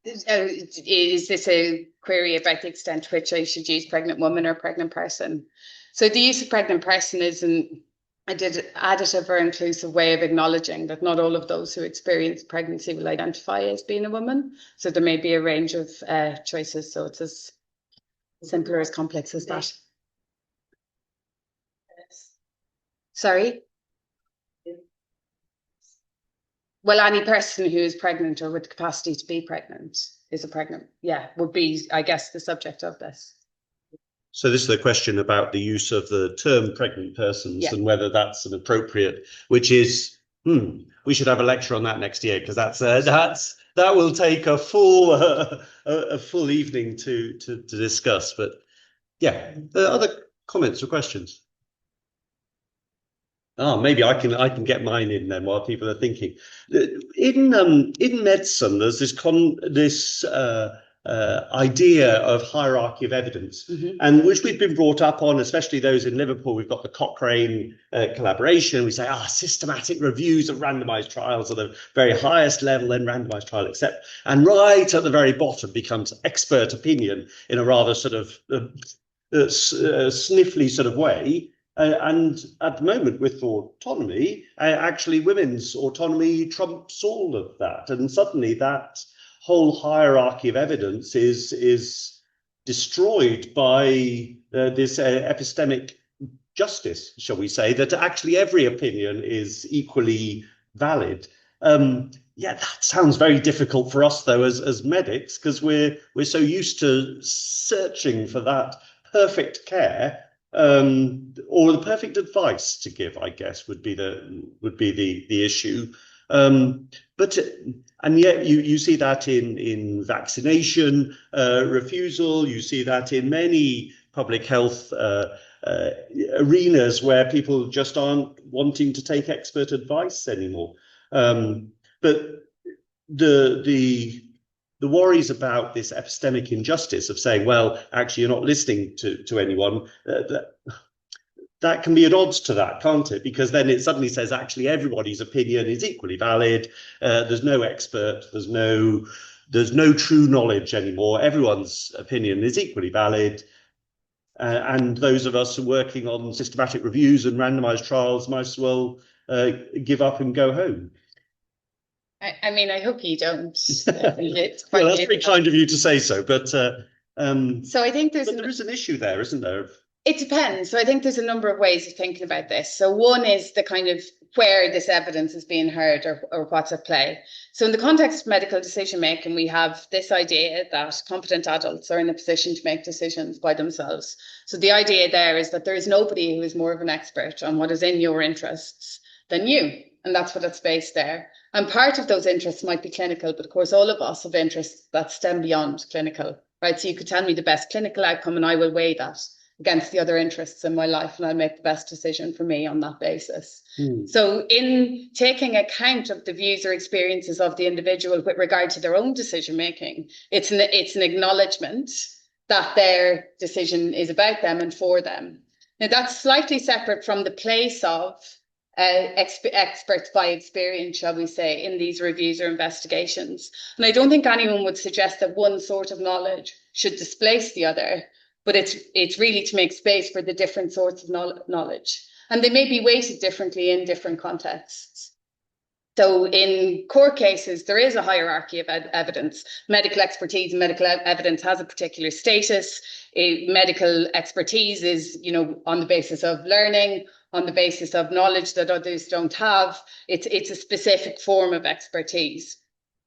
Is this a query about the extent to which I should use pregnant woman or pregnant person? So the use of pregnant person is an additive or inclusive way of acknowledging that not all of those who experience pregnancy will identify as being a woman. So there may be a range of choices. So it's as simple or as complex as that. Sorry? Well, any person who is pregnant or with the capacity to be pregnant is a pregnant, would be, I guess, the subject of this. So this is the question about the use of the term pregnant persons and whether that's an appropriate, which is, we should have a lecture on that next year, because that will take a full evening to discuss. But yeah, other comments or questions? Maybe I can get mine in then while people are thinking. In medicine, there's this idea of hierarchy of evidence, and which we've been brought up on, especially those in Liverpool. We've got the Cochrane collaboration. We say, systematic reviews of randomized trials are the very highest level, then randomized trial accept, and right at the very bottom becomes expert opinion in a rather sort of sniffly sort of way. And at the moment, with autonomy, actually women's autonomy trumps all of that. And suddenly that whole hierarchy of evidence is destroyed by this epistemic justice, shall we say, that actually every opinion is equally valid. Yeah, that sounds very difficult for us, though, as medics, because we're so used to searching for that perfect care, or the perfect advice to give, I guess, would be the issue. But and yet you see that in vaccination refusal. You see that in many public health arenas where people just aren't wanting to take expert advice anymore. But the worries about this epistemic injustice of saying, well, actually, you're not listening to anyone, that can be at odds to that, can't it? Because then it suddenly says, actually, everybody's opinion is equally valid. There's no expert. There's no true knowledge anymore. Everyone's opinion is equally valid. And those of us who are working on systematic reviews and randomized trials might as well give up and go home. I mean, I hope you don't. Well, that's very kind of you to say so, but so I think there is an issue there, isn't there? It depends. So I think there's a number of ways of thinking about this. So one is the kind of where this evidence is being heard or what's at play. So in the context of medical decision making, we have this idea that competent adults are in a position to make decisions by themselves. So the idea there is that there is nobody who is more of an expert on what is in your interests than you. And that's what it's based there. And part of those interests might be clinical, but of course, all of us have interests that stem beyond clinical, right? So you could tell me the best clinical outcome and I will weigh that against the other interests in my life, and I'll make the best decision for me on that basis. So in taking account of the views or experiences of the individual with regard to their own decision making, it's an acknowledgement that their decision is about them and for them. Now that's slightly separate from the place of experts by experience, shall we say, in these reviews or investigations. And I don't think anyone would suggest that one sort of knowledge should displace the other, but it's really to make space for the different sorts of knowledge. And they may be weighted differently in different contexts. So in court cases, there is a hierarchy of evidence. Medical expertise and medical evidence has a particular status. Medical expertise is, on the basis of learning, on the basis of knowledge that others don't have. It's a specific form of expertise.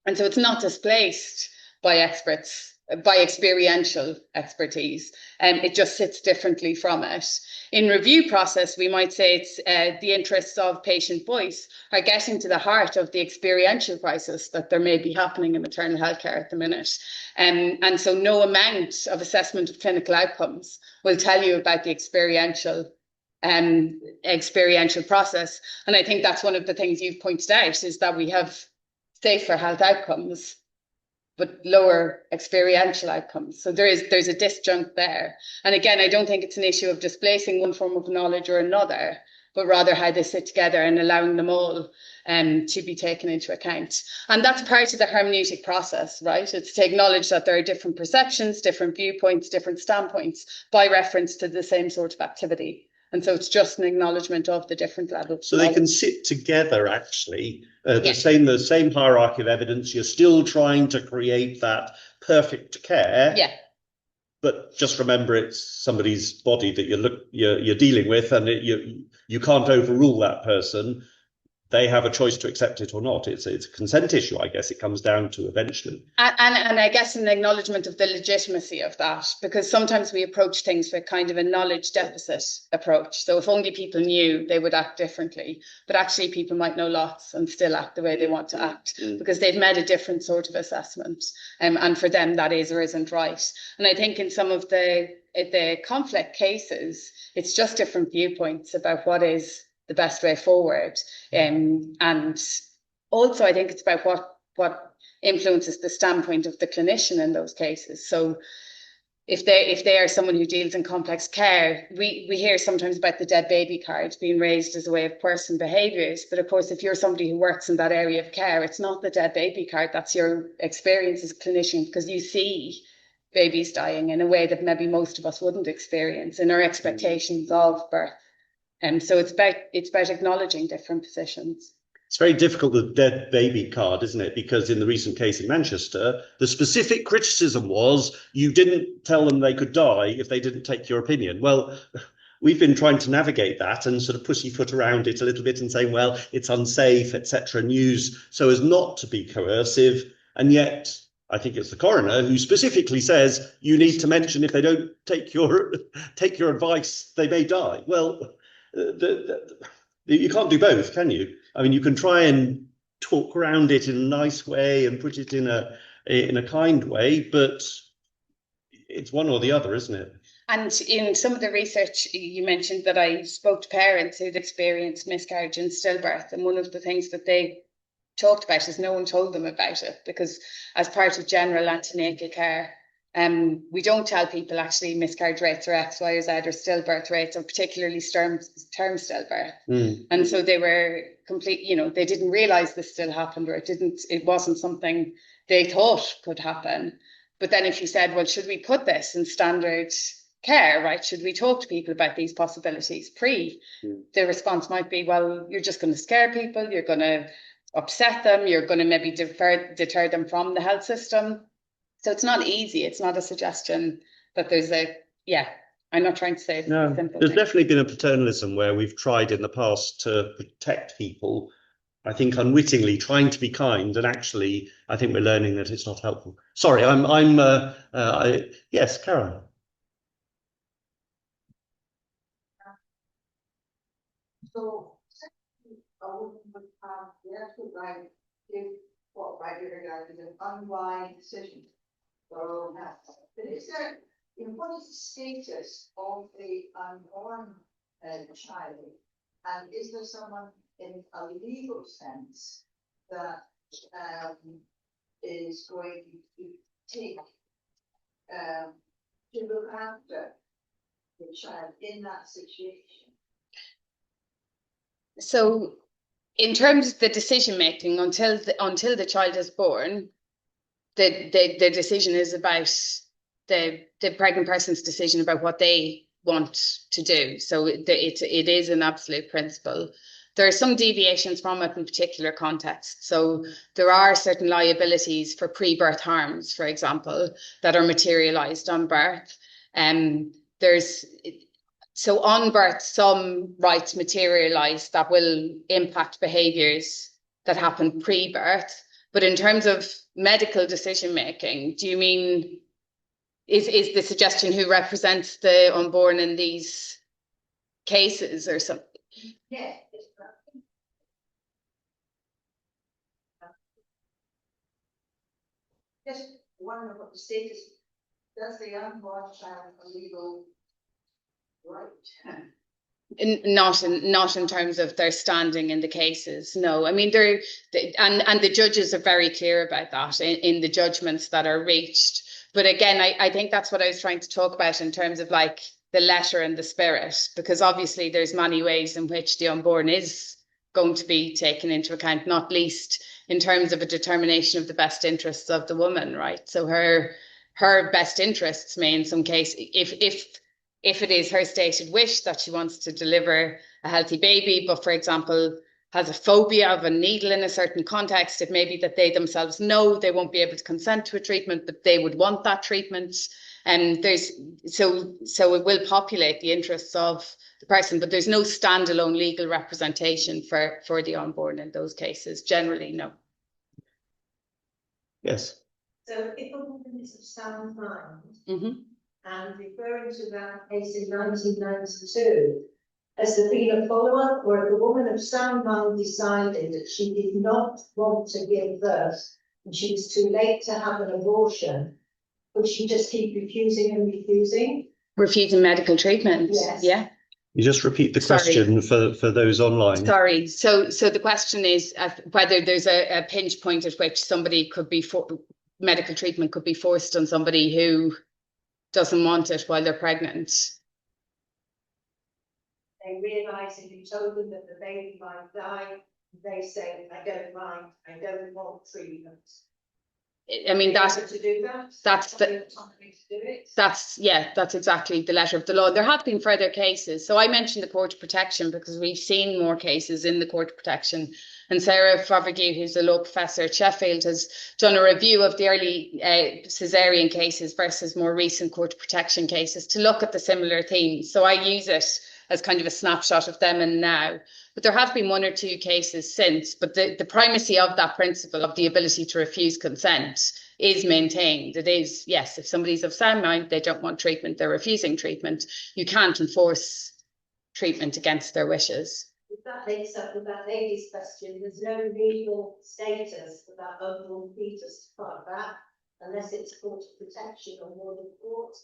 And so it's not displaced by experts, by experiential expertise. It just sits differently from it. In review process, we might say it's the interests of patient voice are getting to the heart of the experiential crisis that there may be happening in maternal health care at the minute. And so no amount of assessment of clinical outcomes will tell you about the experiential process. And I think that's one of the things you've pointed out, is that we have safer health outcomes, but lower experiential outcomes. So there's a disjunct there. And again, I don't think it's an issue of displacing one form of knowledge or another, but rather how they sit together and allowing them all to be taken into account. And that's part of the hermeneutic process, right? It's to acknowledge that there are different perceptions, different viewpoints, different standpoints by reference to the same sort of activity. And so it's just an acknowledgement of the different levels. So they can sit together, actually, the same hierarchy of evidence. You're still trying to create that perfect care. Yeah. But just remember, it's somebody's body that you're dealing with, and you can't overrule that person. They have a choice to accept it or not. It's a consent issue, I guess it comes down to eventually. And I guess an acknowledgement of the legitimacy of that, because sometimes we approach things with kind of a knowledge deficit approach. So if only people knew, they would act differently. But actually people might know lots and still act the way they want to act because they've made a different sort of assessment. And for them, that is or isn't right. And I think in some of the conflict cases, it's just different viewpoints about what is the best way forward. And also I think it's about what influences the standpoint of the clinician in those cases. So if they are someone who deals in complex care, we hear sometimes about the dead baby card being raised as a way of coercing behaviours. But of course, if you're somebody who works in that area of care, it's not the dead baby card. That's your experience as a clinician, because you see babies dying in a way that maybe most of us wouldn't experience in our expectations of birth. So it's about acknowledging different positions. It's very difficult with the dead baby card, isn't it? Because in the recent case in Manchester, the specific criticism was you didn't tell them they could die if they didn't take your opinion. Well, we've been trying to navigate that and sort of pussyfoot around it a little bit and saying, well, it's unsafe, etc., and use so as not to be coercive. And yet, I think it's the coroner who specifically says you need to mention if they don't take your advice, they may die. Well, you can't do both, can you? I mean, you can try and talk around it in a nice way and put it in a kind way, but it's one or the other, isn't it? And in some of the research, you mentioned that I spoke to parents who'd experienced miscarriage and stillbirth, and one of the things that they talked about is no one told them about it, because as part of general antenatal care, we don't tell people actually miscarriage rates are X, Y, or Z, or stillbirth rates, or particularly term stillbirth. And so they were they didn't realize this still happened, or it wasn't something they thought could happen. But then if you said, well, should we put this in standard care, right? Should we talk to people about these possibilities the response might be, well, you're just going to scare people, you're going to upset them, you're going to maybe deter them from the health system. So it's not easy. It's not a suggestion that there's I'm not trying to say it's a simple there's thing. definitely been a paternalism where we've tried in the past to protect people, I think unwittingly trying to be kind, and actually I think we're learning that it's not helpful. Sorry, yes, Caroline. So, a woman would have the absolute right to give what might be regarded as an unwise decision for her own health. But is there, what is the status of the unborn child? And is there someone in a legal sense that is going to take to look after the child in that situation? So in terms of the decision making, until the child is born, the decision is about the pregnant person's decision about what they want to do. So it is an absolute principle. There are some deviations from it in particular contexts. So there are certain liabilities for pre-birth harms, for example, that are materialized on birth. So on birth, some rights materialize that will impact behaviours that happen pre-birth. But in terms of medical decision making, do you mean is the suggestion who represents the unborn in these cases or something? Yeah. Just wondering what the status does the unborn child have a legal right? Not in terms of their standing in the cases. No, I mean and the judges are very clear about that in the judgments that are reached. But again, I think that's what I was trying to talk about in terms of like the letter and the spirit, because obviously there's many ways in which the unborn is going to be taken into account, not least in terms of a determination of the best interests of the woman, right? So her best interests may in some case, if it is her stated wish that she wants to deliver a healthy baby, but for example, has a phobia of a needle in a certain context, it may be that they themselves know they won't be able to consent to a treatment, but they would want that treatment. And so it will populate the interests of the person, but there's no standalone legal representation for the unborn in those cases. Generally, no. Yes. So if a woman is of sound mind, and referring to that case in 1992, has there been a follow-up, or if a woman of sound mind decided that she did not want to give birth and she was too late to have an abortion, would she just keep refusing and refusing? Refusing medical treatment? Yes. Yeah. You just repeat the question for those online. Sorry. So the question is whether there's a pinch point at which somebody could be medical treatment could be forced on somebody who doesn't want it while they're pregnant. They realise if you told them that the baby might die, they say, I don't mind, I don't want treatment. I mean, To do that? that's the, Something to do it? that's exactly the letter of the law. There have been further cases. So I mentioned the Court of Protection because we've seen more cases in the Court of Protection. And Sarah Fovergue, who's a law professor at Sheffield, has done a review of the early caesarean cases versus more recent Court of Protection cases to look at the similar themes. So I use it as kind of a snapshot of them and now. But there have been one or two cases since. But the primacy of that principle of the ability to refuse consent is maintained. It is, yes, if somebody's of sound mind, they don't want treatment, they're refusing treatment, you can't enforce treatment against their wishes. If that links up with that lady's question, there's no legal status for that unborn fetus to part back unless it's court of protection or ward of court.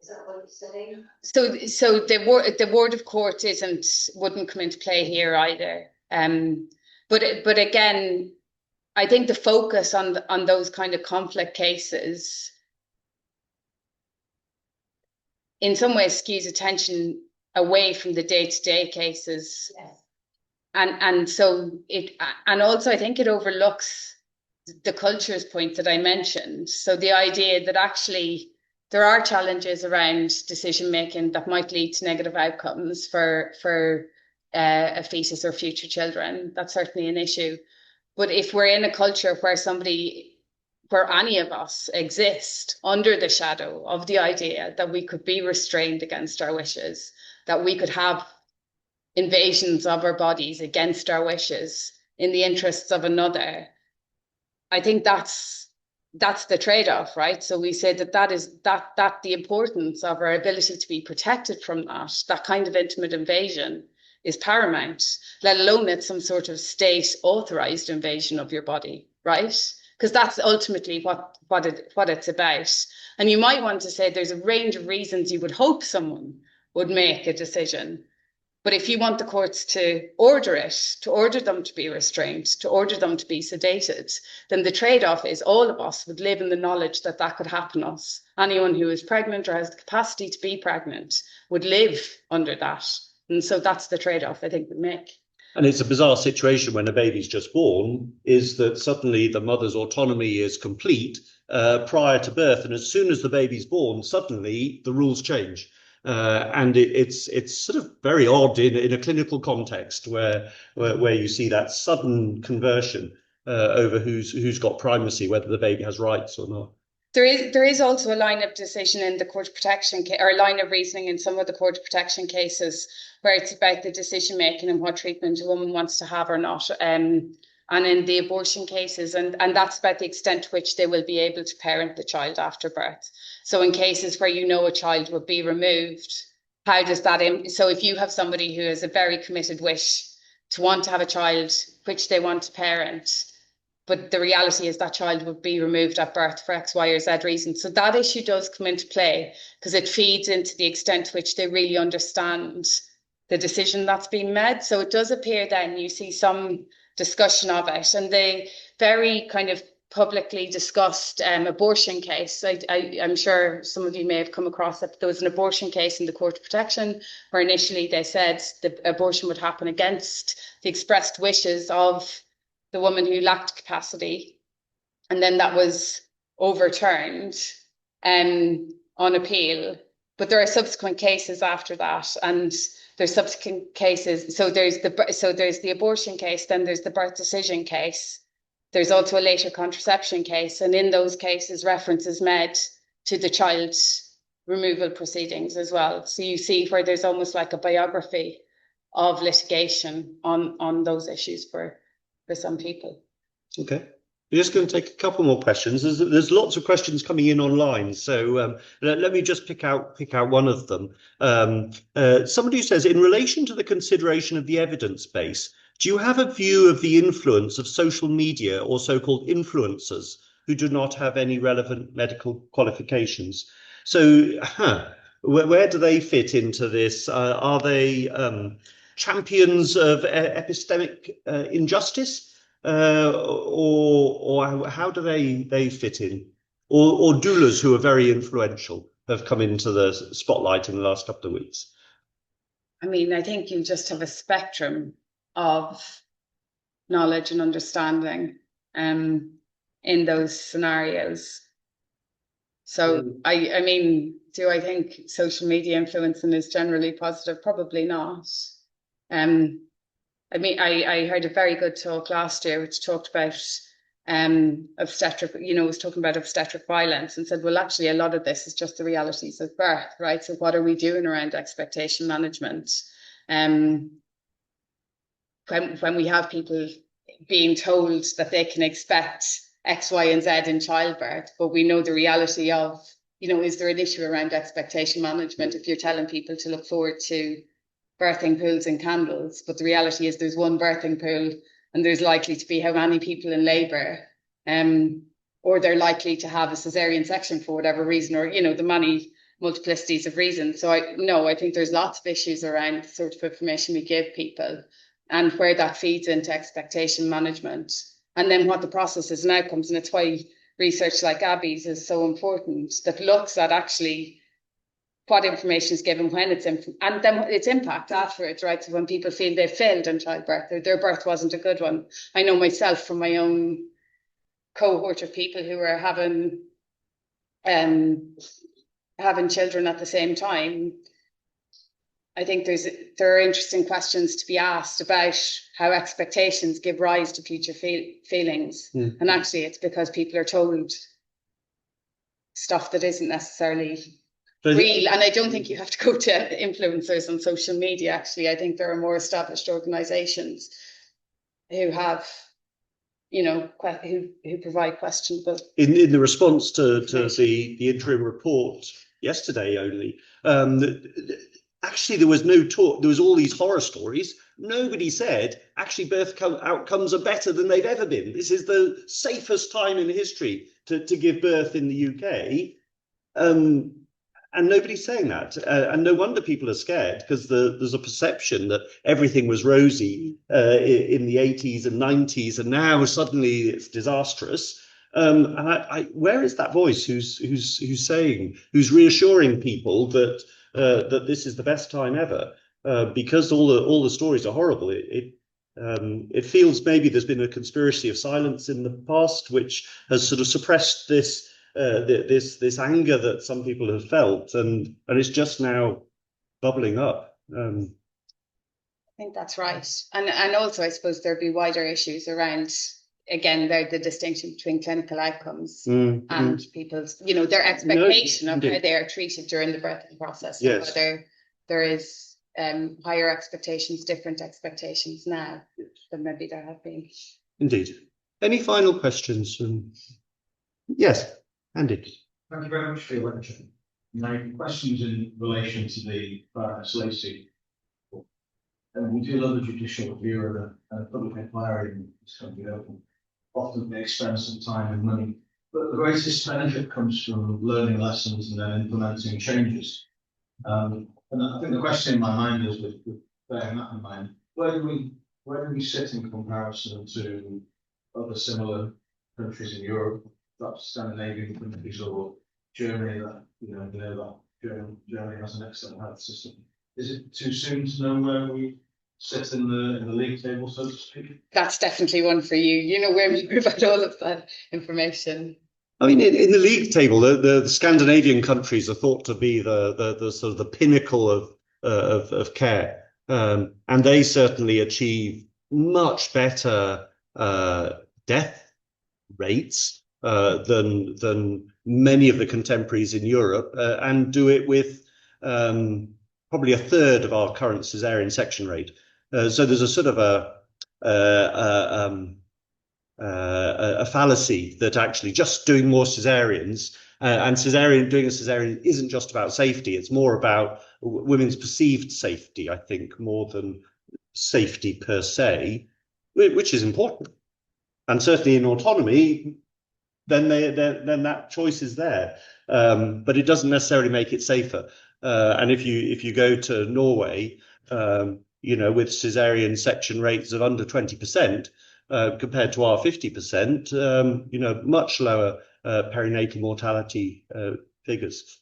Is that what you're saying? So the ward of court wouldn't come into play here either. But again, I think the focus on those kind of conflict cases in some ways skews attention away from the day-to-day cases. Yes. And so and also I think it overlooks the cultures point that I mentioned. So the idea that actually there are challenges around decision making that might lead to negative outcomes for a fetus or future children. That's certainly an issue. But if we're in a culture where any of us exist under the shadow of the idea that we could be restrained against our wishes, that we could have invasions of our bodies against our wishes in the interests of another, I think that's the trade-off, right? So we say that is the importance of our ability to be protected from that kind of intimate invasion is paramount, let alone it's some sort of state authorized invasion of your body, right? Because that's ultimately what it's about. And you might want to say there's a range of reasons you would hope someone would make a decision. But if you want the courts to order them to be restrained, to order them to be sedated, then the trade-off is all of us would live in the knowledge that that could happen to us. Anyone who is pregnant or has the capacity to be pregnant would live under that. And so that's the trade-off I think we make. And it's a bizarre situation when a baby's just born, is that suddenly the mother's autonomy is complete prior to birth. And as soon as the baby's born, suddenly the rules change. And it's sort of very odd in a clinical context where you see that sudden conversion over who's got primacy, whether the baby has rights or not. There is also a line of decision in the Court of Protection or a line of reasoning in some of the Court of Protection cases where it's about the decision making and what treatment a woman wants to have or not. And in the abortion cases, and that's about the extent to which they will be able to parent the child after birth. So in cases where a child will be removed, how does that so if you have somebody who has a very committed wish to want to have a child which they want to parent, but the reality is that child would be removed at birth for X, Y, or Z reason. So that issue does come into play because it feeds into the extent to which they really understand the decision that's being made. So it does appear then you see some discussion of it, and the very kind of publicly discussed abortion case. I'm sure some of you may have come across that there was an abortion case in the Court of Protection where initially they said the abortion would happen against the expressed wishes of the woman who lacked capacity, and then that was overturned on appeal. But there are subsequent cases after that, and there's subsequent cases. So there's the abortion case, then there's the birth decision case. There's also a later contraception case, and in those cases, reference is made to the child's removal proceedings as well. So you see where there's almost like a biography of litigation on those issues for some people. Okay. We're just going to take a couple more questions. There's lots of questions coming in online, so let me just pick out one of them. Somebody says, in relation to the consideration of the evidence base, do you have a view of the influence of social media or so-called influencers who do not have any relevant medical qualifications? So where do they fit into this? Are they champions of epistemic injustice? Or how do they fit in? Or doulas who are very influential have come into the spotlight in the last couple of weeks? I mean, I think you just have a spectrum of knowledge and understanding. In in those scenarios. So I mean, do I think social media influencing is generally positive? Probably not. I mean, I heard a very good talk last year which talked about obstetric, was talking about obstetric violence, and said, well, actually a lot of this is just the realities of birth, right? So what are we doing around expectation management? When we have people being told that they can expect X, Y, and Z in childbirth, but we know the reality of, is there an issue around expectation management if you're telling people to look forward to birthing pools and candles, but the reality is there's one birthing pool and there's likely to be how many people in labour, or they're likely to have a cesarean section for whatever reason, or, the many multiplicities of reasons. So I think there's lots of issues around the sort of information we give people and where that feeds into expectation management, and then what the processes and outcomes. And it's why research like Abby's is so important, that looks at actually what information is given, when it's and then its impact afterwards, right? So when people feel they've failed in childbirth, or their birth wasn't a good one. I know myself from my own cohort of people who are having children at the same time. I think there are interesting questions to be asked about how expectations give rise to future feelings. And actually it's because people are told stuff that isn't necessarily real. And I don't think you have to go to influencers on social media. Actually, I think there are more established organizations who have, who provide questionable. In the response to the interim report yesterday only, actually there was no talk. There was all these horror stories. Nobody said actually birth outcomes are better than they've ever been. This is the safest time in history to give birth in the UK. And nobody's saying that. And no wonder people are scared, because there's a perception that everything was rosy in the 80s and 90s, and now suddenly it's disastrous. And where is that voice who's reassuring people that that this is the best time ever? Because all the stories are horrible. It feels maybe there's been a conspiracy of silence in the past, which has sort of suppressed this anger that some people have felt, and it's just now bubbling up. I think that's right, and also I suppose there'd be wider issues around, again, the distinction between clinical outcomes and people's, their expectation of how they are treated during the birthing process. Yes. Whether there is higher expectations, different expectations now than maybe there have been. Indeed. Any final questions? Yes. Andy. Thank you very much for your lecture. My question's in relation to the Slacy. And we do love the judicial review and a public inquiry in this country open, often at the expense of time and money. But the greatest benefit comes from learning lessons and then implementing changes. And I think the question in my mind is, with bearing that in mind, where do we sit in comparison to other similar countries in Europe? Perhaps Scandinavian countries or Germany, that Germany has an excellent health system. Is it too soon to know where we sit in the league table, so to speak? That's definitely one for you. Where we provide all of that information. I mean, in the league table, the Scandinavian countries are thought to be the sort of the pinnacle of care, and they certainly achieve much better death rates than many of the contemporaries in Europe, and do it with probably a third of our current cesarean section rate. So there's a sort of a fallacy that actually just doing more cesareans and doing a cesarean isn't just about safety. It's more about women's perceived safety, I think, more than safety per se, which is important. And certainly in autonomy, then that choice is there, but it doesn't necessarily make it safer. And if you go to Norway, with cesarean section rates of under 20%, compared to our 50%, much lower perinatal mortality figures.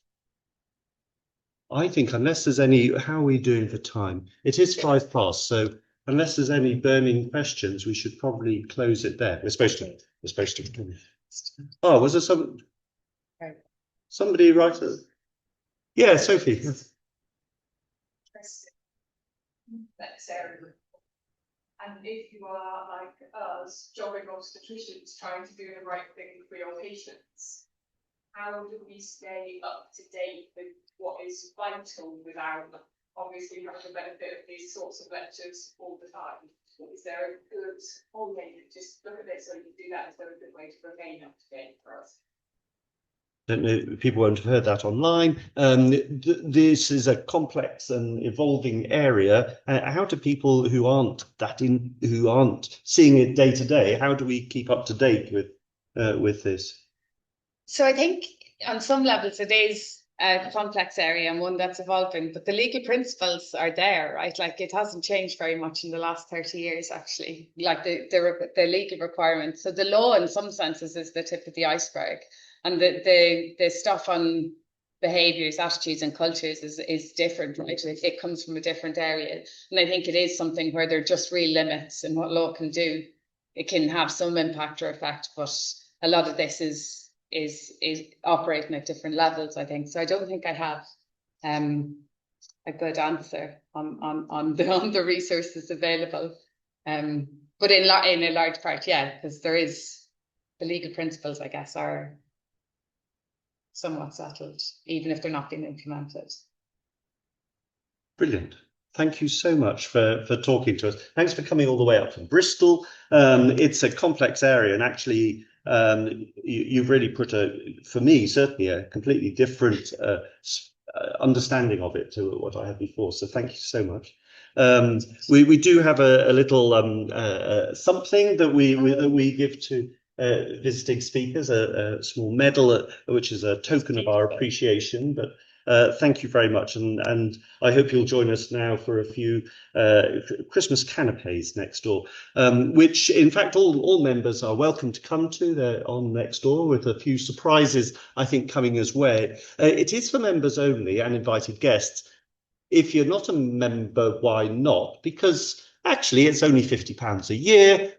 I think unless there's any, how are we doing for time? It is 5 past, so unless there's any burning questions, we should probably close it there. We're supposed to. Oh, was there somebody right? Yeah, Sophie. That's area. And if you are like us, jobbing obstetricians trying to do the right thing for your patients, how do we stay up to date with what is vital without obviously having the benefit of these sorts of lectures all the time? Is there a good, oh yeah, you just look at this or you do that, is there a good way to remain up to date for us? Don't know, people won't have heard that online. This is a complex and evolving area. How do people who aren't seeing it day to day, how do we keep up to date with this? So I think on some levels it is a complex area and one that's evolving, but the legal principles are there, right? Like it hasn't changed very much in the last 30 years, actually, like the legal requirements. So the law in some senses is the tip of the iceberg, and the stuff on behaviours, attitudes and cultures is different, right? It comes from a different area. And I think it is something where there are just real limits in what law can do. It can have some impact or effect, but a lot of this is operating at different levels, I think. So I don't think I have a good answer on the resources available. But in a large part, yeah, because there is the legal principles, I guess, are somewhat settled, even if they're not being implemented. Brilliant. Thank you so much for talking to us. Thanks for coming all the way up from Bristol. It's a complex area, and actually you've really put for me, certainly a completely different understanding of it to what I had before. So thank you so much. We do have a little something that we give to visiting speakers, a small medal, which is a token of our appreciation. But thank you very much, and I hope you'll join us now for a few Christmas canapes next door, which in fact all members are welcome to come to. They're on next door with a few surprises, I think, coming as well. It is for members only and invited guests. If you're not a member, why not? Because actually it's only £50 a year.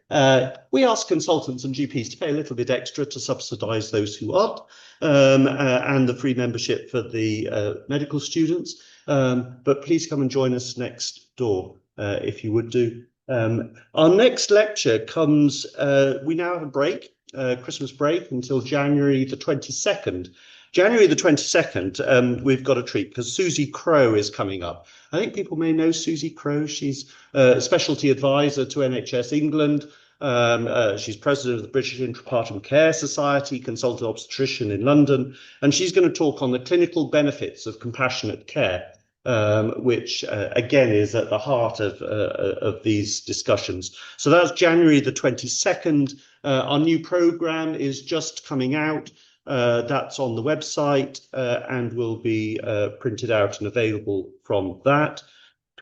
We ask consultants and GPs to pay a little bit extra to subsidise those who aren't, and the free membership for the medical students. But please come and join us next door if you would do. Our next lecture comes, we now have a break, Christmas break until January the 22nd. January the 22nd, we've got a treat because Susie Crowe is coming up. I think people may know Susie Crowe. She's a specialty advisor to NHS England. She's president of the British Intrapartum Care Society, consultant obstetrician in London, and she's going to talk on the clinical benefits of compassionate care, which again is at the heart of these discussions. So that's January the 22nd. Our new programme is just coming out. That's on the website and will be printed out and available from that.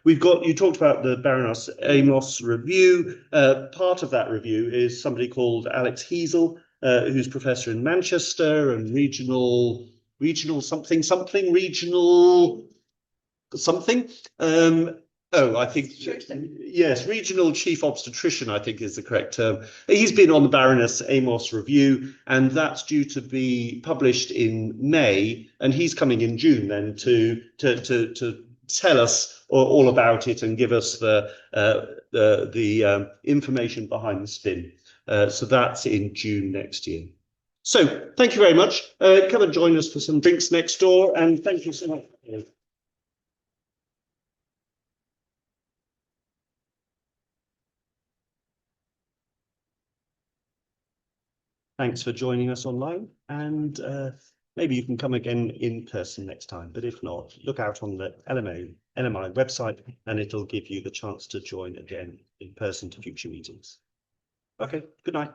You talked about the Baroness Amos review. Part of that review is somebody called Alex Heasel, who's professor in Manchester and regional something. I think, yes, regional chief obstetrician, I think is the correct term. He's been on the Baroness Amos review, and that's due to be published in May, and he's coming in June then to tell us all about it and give us the information behind the spin. So that's in June next year. So thank you very much. Come and join us for some drinks next door, and thank you so much. Thanks for joining us online, and maybe you can come again in person next time, but if not, look out on the LMI website and it'll give you the chance to join again in person to future meetings. Okay, good night.